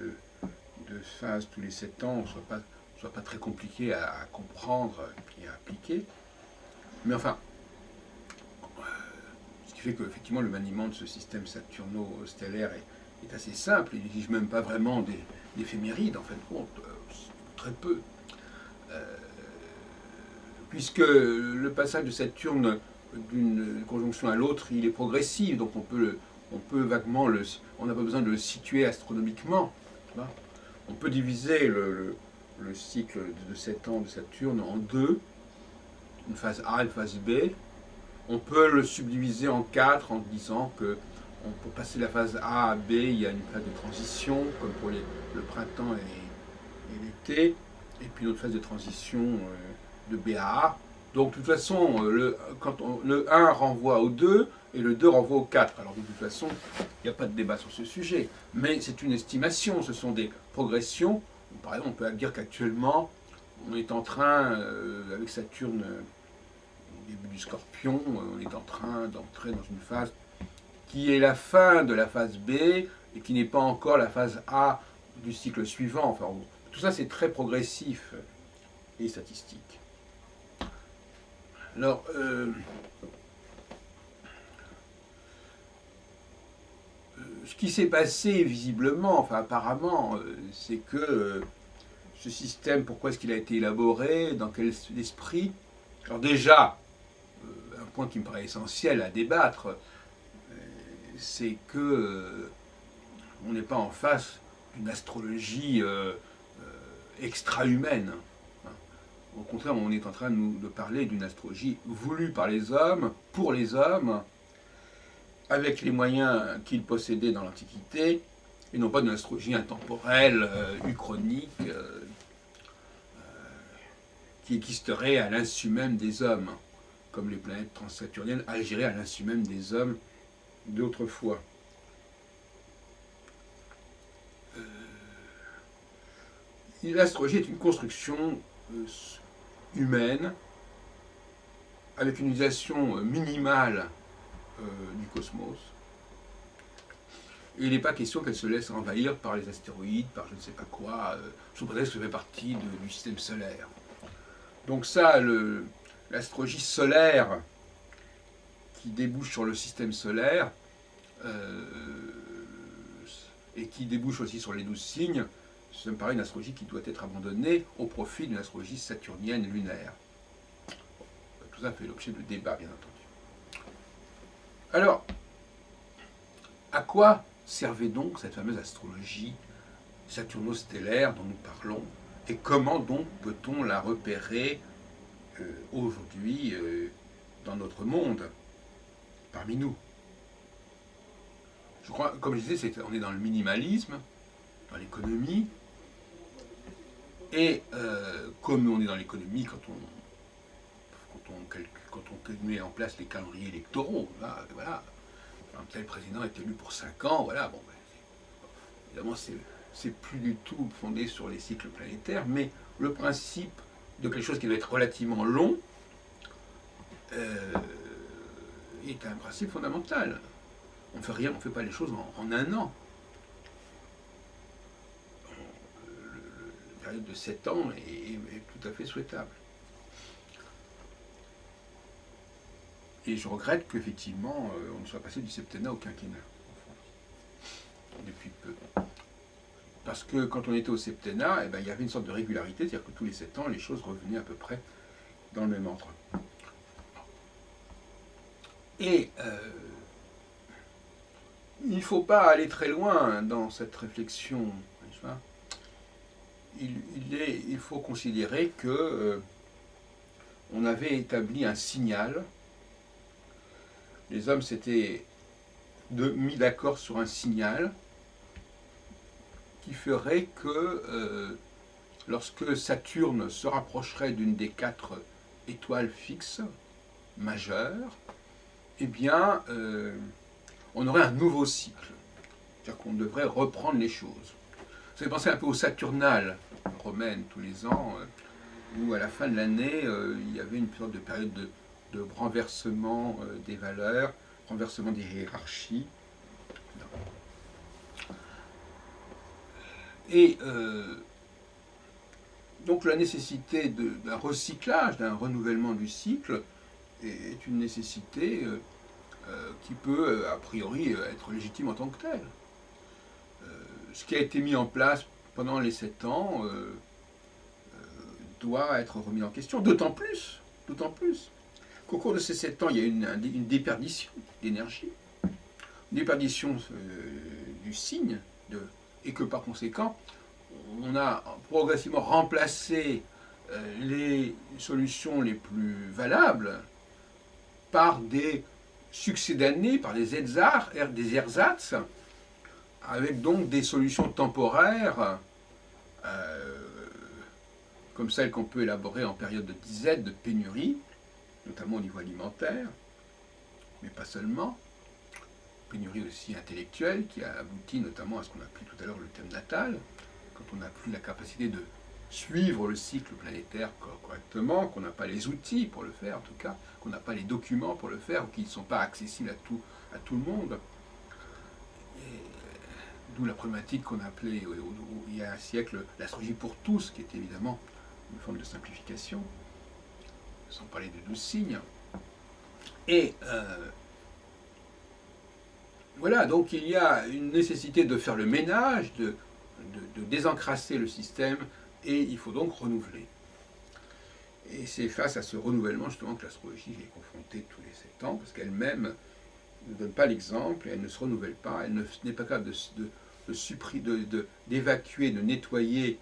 de phase tous les 7 ans ne soit pas très compliqué à comprendre et à appliquer. Mais enfin, ce qui fait qu'effectivement le maniement de ce système saturno-stellaire est assez simple, il n'exige même pas vraiment d'éphémérides, en fin de compte, très peu. puisque le passage de Saturne d'une conjonction à l'autre, il est progressif, donc on peut vaguement on n'a pas besoin de le situer astronomiquement. On peut diviser le cycle de 7 ans de Saturne en deux, une phase A et une phase B. On peut le subdiviser en 4 en disant que pour passer de la phase A à B, il y a une phase de transition, comme pour le printemps et l'été, et puis une autre phase de transition de B à A. Donc de toute façon, le 1 renvoie au 2 et le 2 renvoie au 4. Alors de toute façon, il n'y a pas de débat sur ce sujet. Mais c'est une estimation, ce sont des progressions. Par exemple, on peut dire qu'actuellement, on est en train, avec Saturne au début du Scorpion, on est en train d'entrer dans une phase qui est la fin de la phase B et qui n'est pas encore la phase A du cycle suivant. Enfin, tout ça, c'est très progressif et statistique. Alors, ce qui s'est passé visiblement, enfin apparemment, c'est que ce système, pourquoi est-ce qu'il a été élaboré, dans quel esprit? Alors déjà, un point qui me paraît essentiel à débattre, c'est que on n'est pas en face d'une astrologie extra-humaine. Au contraire, on est en train de parler d'une astrologie voulue par les hommes, pour les hommes, avec les moyens qu'ils possédaient dans l'Antiquité, et non pas d'une astrologie intemporelle, uchronique, qui existerait à l'insu même des hommes, comme les planètes transsaturniennes agiraient à l'insu même des hommes d'autrefois. L'astrologie est une construction humaine, avec une utilisation minimale du cosmos. Et il n'est pas question qu'elle se laisse envahir par les astéroïdes, par je ne sais pas quoi, sous prétexte que ça fait partie du système solaire. Donc ça, l'astrologie solaire qui débouche sur le système solaire et qui débouche aussi sur les 12 signes, ça me paraît une astrologie qui doit être abandonnée au profit d'une astrologie saturnienne lunaire. Tout ça fait l'objet de débats, bien entendu. Alors, à quoi servait donc cette fameuse astrologie saturno-stellaire dont nous parlons, et comment donc peut-on la repérer aujourd'hui dans notre monde, parmi nous? Je crois, comme je disais, on est dans le minimalisme, dans l'économie, et comme on est dans l'économie, quand on met en place les calendriers électoraux, là, voilà, un tel président est élu pour 5 ans, voilà, bon, ben, évidemment, c'est plus du tout fondé sur les cycles planétaires, mais le principe de quelque chose qui doit être relativement long est un principe fondamental. On ne fait rien, on ne fait pas les choses en un an. La période de 7 ans est tout à fait souhaitable. Et je regrette qu'effectivement, on soit passé du septennat au quinquennat en France, depuis peu. Parce que quand on était au septennat, eh ben, il y avait une sorte de régularité, c'est-à-dire que tous les 7 ans, les choses revenaient à peu près dans le même ordre. Et il ne faut pas aller très loin dans cette réflexion. Il faut considérer que on avait établi un signal. Les hommes s'étaient mis d'accord sur un signal qui ferait que lorsque Saturne se rapprocherait d'une des 4 étoiles fixes majeures, eh bien, on aurait un nouveau cycle. C'est-à-dire qu'on devrait reprendre les choses. Vous avez pensé un peu aux Saturnales romaines tous les ans, où à la fin de l'année, il y avait une sorte de période de renversement des valeurs, renversement des hiérarchies. Et donc la nécessité d'un recyclage, d'un renouvellement du cycle est une nécessité qui peut a priori être légitime en tant que telle. Ce qui a été mis en place pendant les 7 ans doit être remis en question, d'autant plus D'autant plus qu'au cours de ces 7 ans, il y a une déperdition d'énergie, une déperdition du signe, et que par conséquent, on a progressivement remplacé les solutions les plus valables par des succédanés, par des ersatz, avec donc des solutions temporaires, comme celles qu'on peut élaborer en période de disette, de pénurie, notamment au niveau alimentaire, mais pas seulement. Pénurie aussi intellectuelle, qui a abouti notamment à ce qu'on a appelé tout à l'heure le thème natal, quand on n'a plus la capacité de suivre le cycle planétaire correctement, qu'on n'a pas les outils pour le faire en tout cas, qu'on n'a pas les documents pour le faire, ou qui ne sont pas accessibles à tout le monde. D'où la problématique qu'on a appelée il y a un siècle l'astrologie pour tous, qui est évidemment une forme de simplification, sans parler de 12 signes. Et voilà, donc il y a une nécessité de faire le ménage, de désencrasser le système, et il faut donc renouveler. Et c'est face à ce renouvellement justement que l'astrologie est confrontée tous les 7 ans, parce qu'elle-même ne donne pas l'exemple, elle ne se renouvelle pas, elle n'est pas capable d'évacuer, de nettoyer,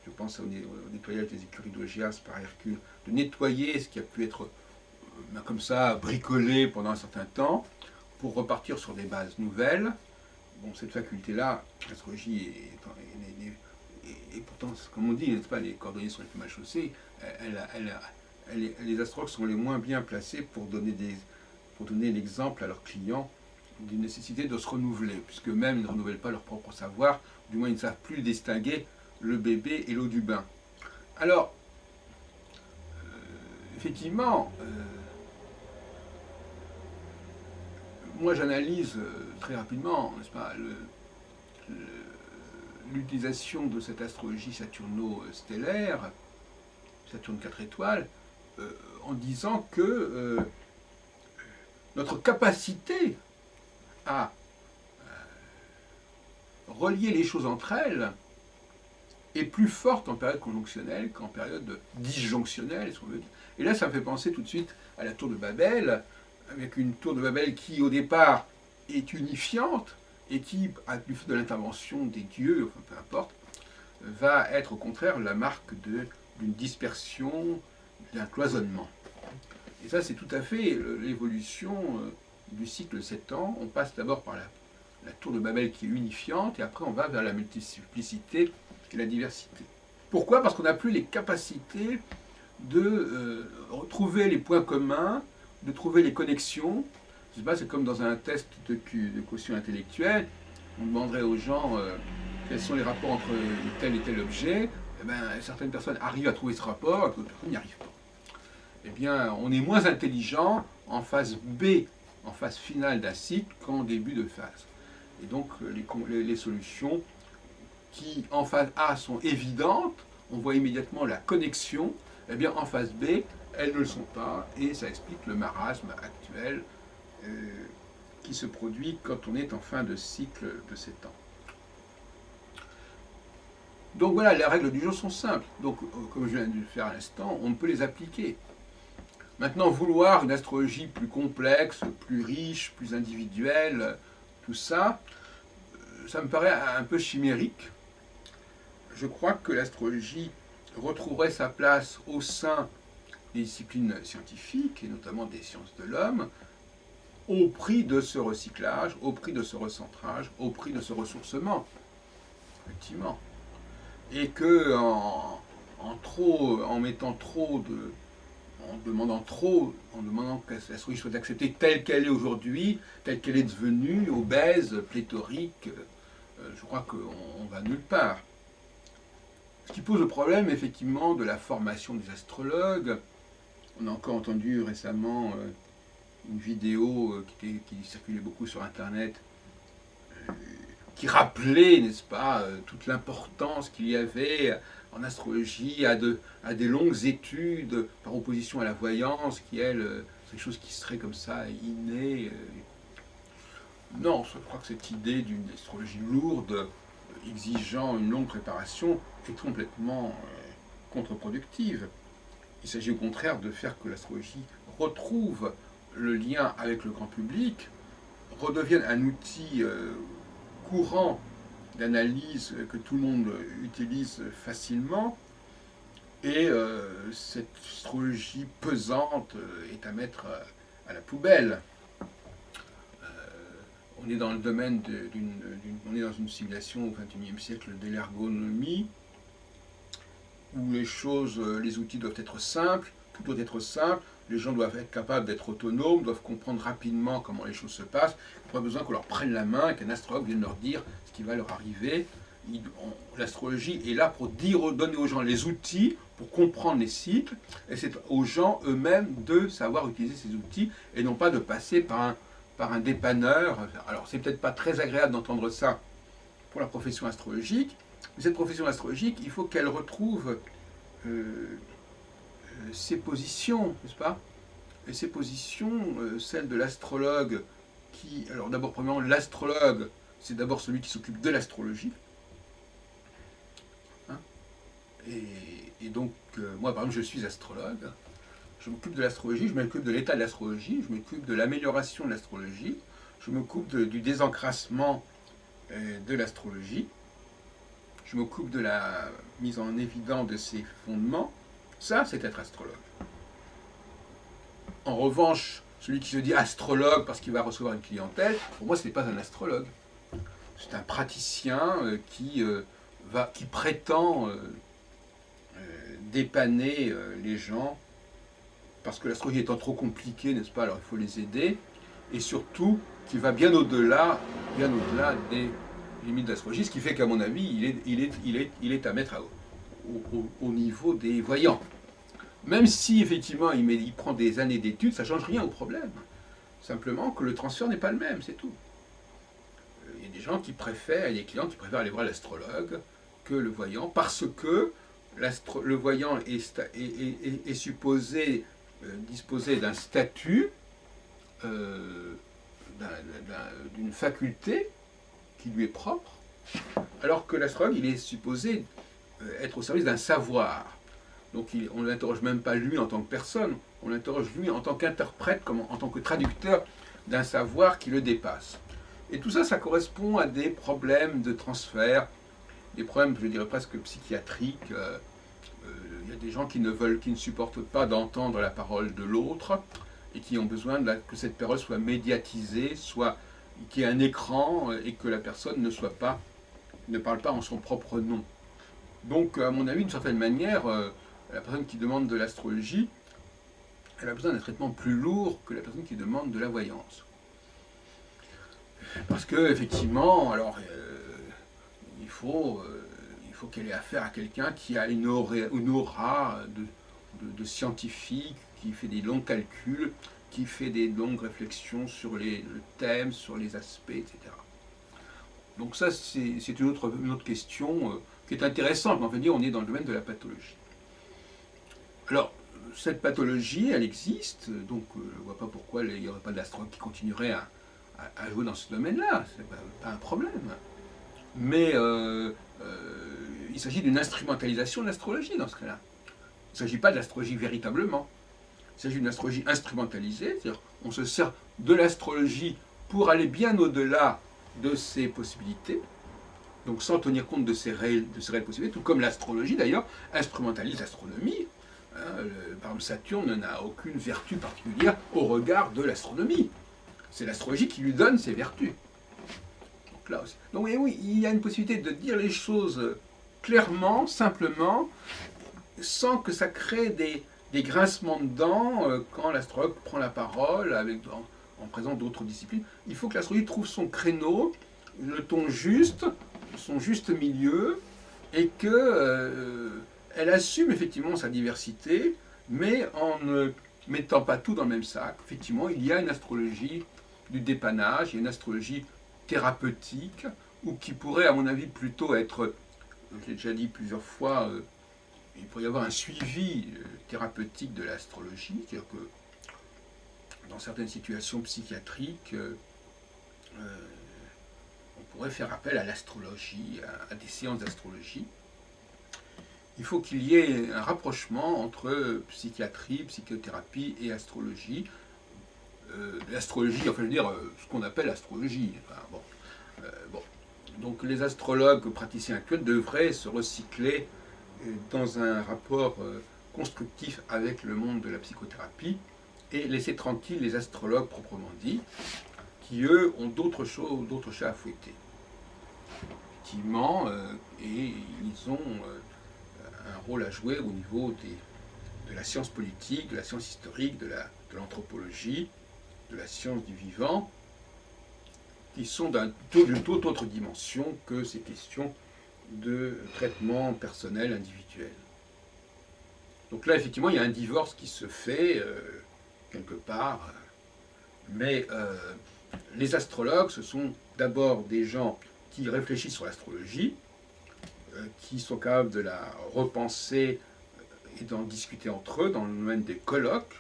je pense au nettoyage des écuries d'Augias par Hercule, de nettoyer ce qui a pu être comme ça bricolé pendant un certain temps, pour repartir sur des bases nouvelles. Bon, cette faculté-là, l'astrologie et pourtant, comme on dit, n'est-ce pas, les cordonniers sont les plus mal chaussés, les astrologues sont les moins bien placés pour donner l'exemple à leurs clients d'une nécessité de se renouveler, puisque même ils ne renouvellent pas leur propre savoir, du moins ils ne savent plus distinguer le bébé et l'eau du bain. Alors, effectivement, moi j'analyse très rapidement, n'est-ce pas, l'utilisation de cette astrologie saturno-stellaire, Saturne 4 étoiles, en disant que notre capacité à relier les choses entre elles est plus forte en période conjonctionnelle qu'en période disjonctionnelle, si on veut dire. Et là, ça me fait penser tout de suite à la tour de Babel, avec une tour de Babel qui, au départ, est unifiante, et qui, du fait de l'intervention des dieux, enfin peu importe, va être au contraire la marque d'une dispersion, d'un cloisonnement. Et ça, c'est tout à fait l'évolution du cycle 7 ans. On passe d'abord par la tour de Babel qui est unifiante, et après on va vers la multiplicité et la diversité. Pourquoi? Parce qu'on n'a plus les capacités de retrouver les points communs, de trouver les connexions. Je sais pas, c'est comme dans un test de quotient intellectuel, on demanderait aux gens quels sont les rapports entre tel et tel objet. Eh bien, certaines personnes arrivent à trouver ce rapport, d'autres personnes n'y arrivent pas. Eh bien, on est moins intelligent en phase B, en phase finale d'un cycle, qu'en début de phase. Et donc, les solutions qui, en phase A, sont évidentes, on voit immédiatement la connexion, eh bien, en phase B, elles ne le sont pas, et ça explique le marasme actuel qui se produit quand on est en fin de cycle de 7 ans. Donc voilà, les règles du jeu sont simples. Donc, comme je viens de le faire à l'instant, on peut les appliquer. Maintenant, vouloir une astrologie plus complexe, plus riche, plus individuelle, tout ça, ça me paraît un peu chimérique. Je crois que l'astrologie retrouverait sa place au sein des disciplines scientifiques, et notamment des sciences de l'homme, au prix de ce recyclage, au prix de ce recentrage, au prix de ce ressourcement. Effectivement. Et que en demandant que l'astrologie soit acceptée telle qu'elle est aujourd'hui, telle qu'elle est devenue, obèse, pléthorique, je crois qu'on va nulle part. Ce qui pose le problème, effectivement, de la formation des astrologues. On a encore entendu récemment une vidéo qui circulait beaucoup sur Internet, qui rappelait, n'est-ce pas, toute l'importance qu'il y avait en astrologie à des longues études par opposition à la voyance, qui, elle, c'est des choses qui seraient comme ça innées. Non, je crois que cette idée d'une astrologie lourde, exigeant une longue préparation, est complètement contre-productive. Il s'agit au contraire de faire que l'astrologie retrouve le lien avec le grand public, redevienne un outil courant d'analyse que tout le monde utilise facilement, et cette astrologie pesante est à mettre à la poubelle. On est dans le domaine on est dans une civilisation au XXIe siècle de l'ergonomie, où les outils doivent être simples, tout doit être simple, les gens doivent être capables d'être autonomes, doivent comprendre rapidement comment les choses se passent, il n'y a pas besoin qu'on leur prenne la main, qu'un astrologue vienne leur dire ce qui va leur arriver. L'astrologie est là pour donner aux gens les outils pour comprendre les cycles, et c'est aux gens eux-mêmes de savoir utiliser ces outils, et non pas de passer par un dépanneur. Alors c'est peut-être pas très agréable d'entendre ça pour la profession astrologique, mais cette profession astrologique, il faut qu'elle retrouve ses positions, n'est-ce pas? Et ces positions, celles de l'astrologue, alors d'abord, premièrement, l'astrologue, c'est d'abord celui qui s'occupe de l'astrologie. Hein, et donc, moi, par exemple, je suis astrologue. Je m'occupe de l'astrologie, je m'occupe de l'état de l'astrologie, je m'occupe de l'amélioration de l'astrologie, je m'occupe du désencrassement de l'astrologie, je m'occupe de la mise en évidence de ses fondements. Ça, c'est être astrologue. En revanche, celui qui se dit astrologue parce qu'il va recevoir une clientèle, pour moi, ce n'est pas un astrologue. C'est un praticien qui prétend dépanner les gens, parce que l'astrologie étant trop compliquée, n'est-ce pas, alors il faut les aider, et surtout qui va bien au-delà des limites de l'astrologie, ce qui fait qu'à mon avis, il est à mettre au niveau des voyants. Même si effectivement il prend des années d'études, ça ne change rien au problème. Simplement que le transfert n'est pas le même, c'est tout. Il y a des gens qui préfèrent, il y a des clients qui préfèrent aller voir l'astrologue que le voyant, parce que le voyant est supposé disposer d'un statut, d'une faculté qui lui est propre, alors que l'astrologue, il est supposé être au service d'un savoir. Donc on ne l'interroge même pas lui en tant que personne, on l'interroge lui en tant qu'interprète, en tant que traducteur d'un savoir qui le dépasse. Et tout ça, ça correspond à des problèmes de transfert, des problèmes, je dirais presque psychiatriques. Il y a des gens qui ne supportent pas d'entendre la parole de l'autre, et qui ont besoin que cette parole soit médiatisée, qu'il y ait un écran, et que la personne ne parle pas en son propre nom. Donc, à mon avis, d'une certaine manière, la personne qui demande de l'astrologie, elle a besoin d'un traitement plus lourd que la personne qui demande de la voyance. Parce que, effectivement, alors, il faut qu'elle ait affaire à quelqu'un qui a une aura de scientifique, qui fait des longs calculs, qui fait des longues réflexions sur le thème, sur les aspects, etc. Donc ça, c'est une autre question qui est intéressante, mais on va dire on est dans le domaine de la pathologie. Alors, cette pathologie, elle existe, donc je ne vois pas pourquoi il n'y aurait pas d'astrologue qui continuerait à jouer dans ce domaine-là, c'est pas un problème. Mais il s'agit d'une instrumentalisation de l'astrologie dans ce cas-là. Il ne s'agit pas de l'astrologie véritablement. Il s'agit d'une astrologie instrumentalisée, c'est-à-dire on se sert de l'astrologie pour aller bien au-delà de ses possibilités, donc sans tenir compte de ses réelles possibilités, tout comme l'astrologie d'ailleurs instrumentalise l'astronomie. Par exemple, Saturne n'a aucune vertu particulière au regard de l'astronomie. C'est l'astrologie qui lui donne ses vertus. Donc là aussi. Donc oui, il y a une possibilité de dire les choses clairement, simplement, sans que ça crée des grincements de dents quand l'astrologue prend la parole en présence d'autres disciplines. Il faut que l'astrologie trouve son créneau, le ton juste, son juste milieu, et qu'elle assume effectivement sa diversité, mais en ne mettant pas tout dans le même sac. Effectivement, il y a une astrologie du dépannage, il y a une astrologie thérapeutique, ou qui pourrait, à mon avis, plutôt être, je l'ai déjà dit plusieurs fois, il pourrait y avoir un suivi thérapeutique de l'astrologie, c'est-à-dire que dans certaines situations psychiatriques, on pourrait faire appel à l'astrologie, à des séances d'astrologie. il faut qu'il y ait un rapprochement entre psychiatrie, psychothérapie et astrologie. L'astrologie, enfin je veux dire, ce qu'on appelle astrologie. Enfin, bon. Donc les astrologues praticiens actuels devraient se recycler dans un rapport constructif avec le monde de la psychothérapie et laisser tranquilles les astrologues proprement dits, qui eux ont d'autres choses, d'autres chats à fouetter. Effectivement, et ils ont un rôle à jouer au niveau de la science politique, de la science historique, de l'anthropologie, de la science du vivant, qui sont d'une toute autre dimension que ces questions de traitement personnel, individuel. Donc là, effectivement, il y a un divorce qui se fait quelque part, mais les astrologues, ce sont d'abord des gens qui réfléchissent sur l'astrologie, qui sont capables de la repenser et d'en discuter entre eux dans le domaine des colloques.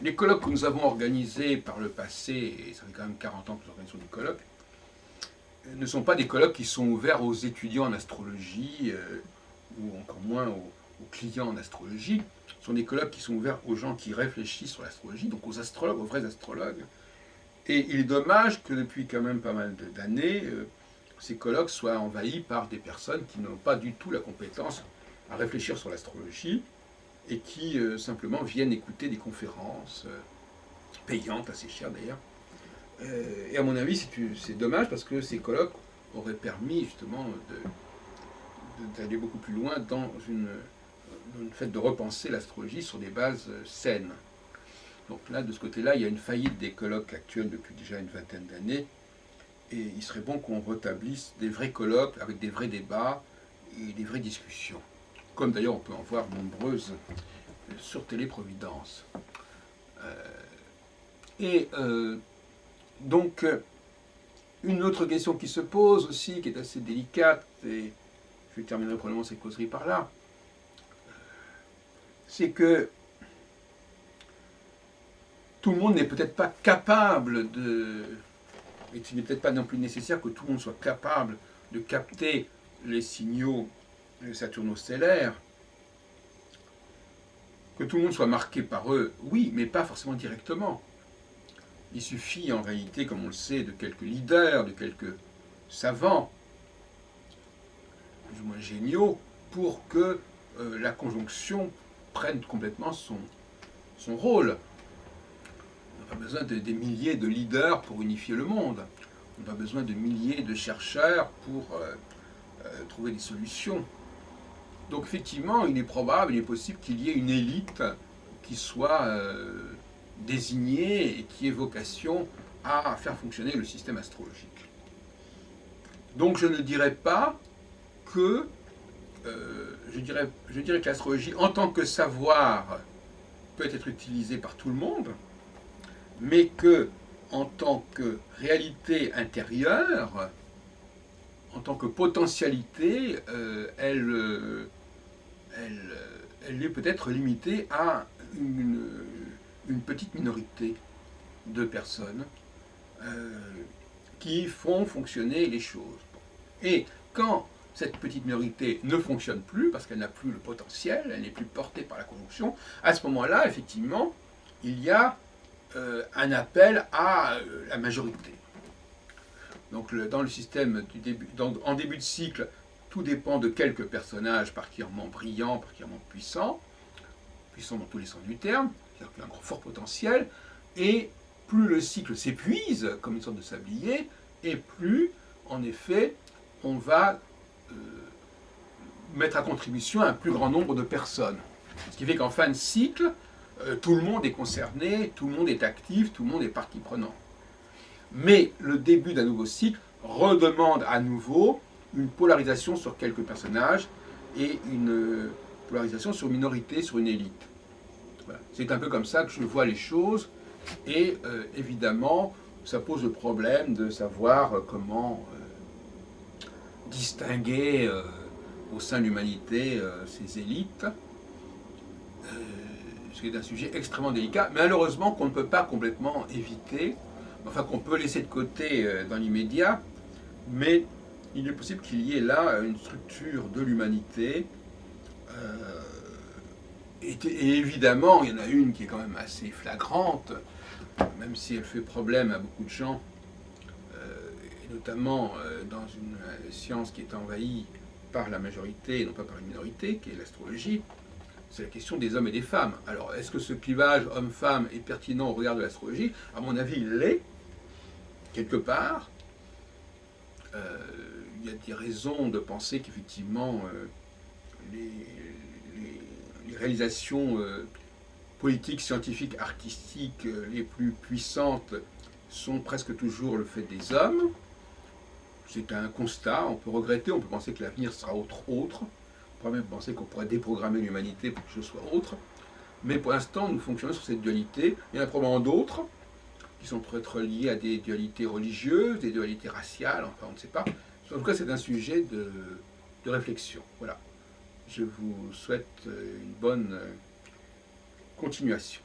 Les colloques que nous avons organisés par le passé, et ça fait quand même 40 ans que nous organisons des colloques, ne sont pas des colloques qui sont ouverts aux étudiants en astrologie, ou encore moins aux clients en astrologie. Ce sont des colloques qui sont ouverts aux gens qui réfléchissent sur l'astrologie, donc aux astrologues, aux vrais astrologues. Et il est dommage que depuis quand même pas mal d'années, ces colloques soient envahis par des personnes qui n'ont pas du tout la compétence à réfléchir sur l'astrologie et qui simplement viennent écouter des conférences payantes, assez chères d'ailleurs. Et à mon avis, c'est dommage parce que ces colloques auraient permis justement d'aller beaucoup plus loin dans le fait de repenser l'astrologie sur des bases saines. Donc là, de ce côté-là, il y a une faillite des colloques actuels depuis déjà une vingtaine d'années. Et il serait bon qu'on rétablisse des vrais colloques avec des vrais débats et des vraies discussions. Comme d'ailleurs on peut en voir nombreuses sur Téléprovidence. Donc, une autre question qui se pose aussi, qui est assez délicate, et je terminerai probablement ces causeries par là, c'est que tout le monde n'est peut-être pas capable et ce n'est peut-être pas non plus nécessaire que tout le monde soit capable de capter les signaux saturno-stellaires, que tout le monde soit marqué par eux, oui, mais pas forcément directement. Il suffit en réalité, comme on le sait, de quelques leaders, de quelques savants, plus ou moins géniaux, pour que la conjonction prenne complètement son rôle. On n'a pas besoin des milliers de leaders pour unifier le monde. On n'a pas besoin de milliers de chercheurs pour trouver des solutions. Donc effectivement, il est probable, il est possible qu'il y ait une élite qui soit désignée et qui ait vocation à faire fonctionner le système astrologique. Donc je ne dirais pas que je dirais que l'astrologie, en tant que savoir, peut être utilisée par tout le monde, mais que, en tant que réalité intérieure, en tant que potentialité, elle est peut-être limitée à une petite minorité de personnes qui font fonctionner les choses. Et quand cette petite minorité ne fonctionne plus, parce qu'elle n'a plus le potentiel, elle n'est plus portée par la conjonction, à ce moment-là, effectivement, il y a un appel à la majorité. Donc dans le système du début, en début de cycle, tout dépend de quelques personnages particulièrement brillants, particulièrement puissants dans tous les sens du terme, c'est-à-dire qu'il y a un fort potentiel, et plus le cycle s'épuise, comme une sorte de sablier, et plus, en effet, on va mettre à contribution un plus grand nombre de personnes. Ce qui fait qu'en fin de cycle, tout le monde est concerné, tout le monde est actif, tout le monde est partie prenante. Mais le début d'un nouveau cycle redemande à nouveau une polarisation sur quelques personnages et une polarisation sur une minorité, sur une élite. Voilà. C'est un peu comme ça que je vois les choses, et évidemment, ça pose le problème de savoir comment distinguer au sein de l'humanité ces élites. C'est un sujet extrêmement délicat, mais malheureusement qu'on ne peut pas complètement éviter, enfin qu'on peut laisser de côté dans l'immédiat, mais il est possible qu'il y ait là une structure de l'humanité Et évidemment, il y en a une qui est quand même assez flagrante, même si elle fait problème à beaucoup de gens, et notamment dans une science qui est envahie par la majorité et non pas par une minorité, qui est l'astrologie, c'est la question des hommes et des femmes. Alors, est-ce que ce clivage homme-femme est pertinent au regard de l'astrologie? À mon avis, il l'est, quelque part. Il y a des raisons de penser qu'effectivement, les, les réalisations politiques, scientifiques, artistiques les plus puissantes sont presque toujours le fait des hommes. C'est un constat, on peut regretter, on peut penser que l'avenir sera autre. On pourrait même penser qu'on pourrait déprogrammer l'humanité pour que les choses soient autres. Mais pour l'instant, nous fonctionnons sur cette dualité. Il y en a probablement d'autres qui sont peut-être liées à des dualités religieuses, des dualités raciales, enfin on ne sait pas. En tout cas, c'est un sujet de réflexion. Voilà. Je vous souhaite une bonne continuation.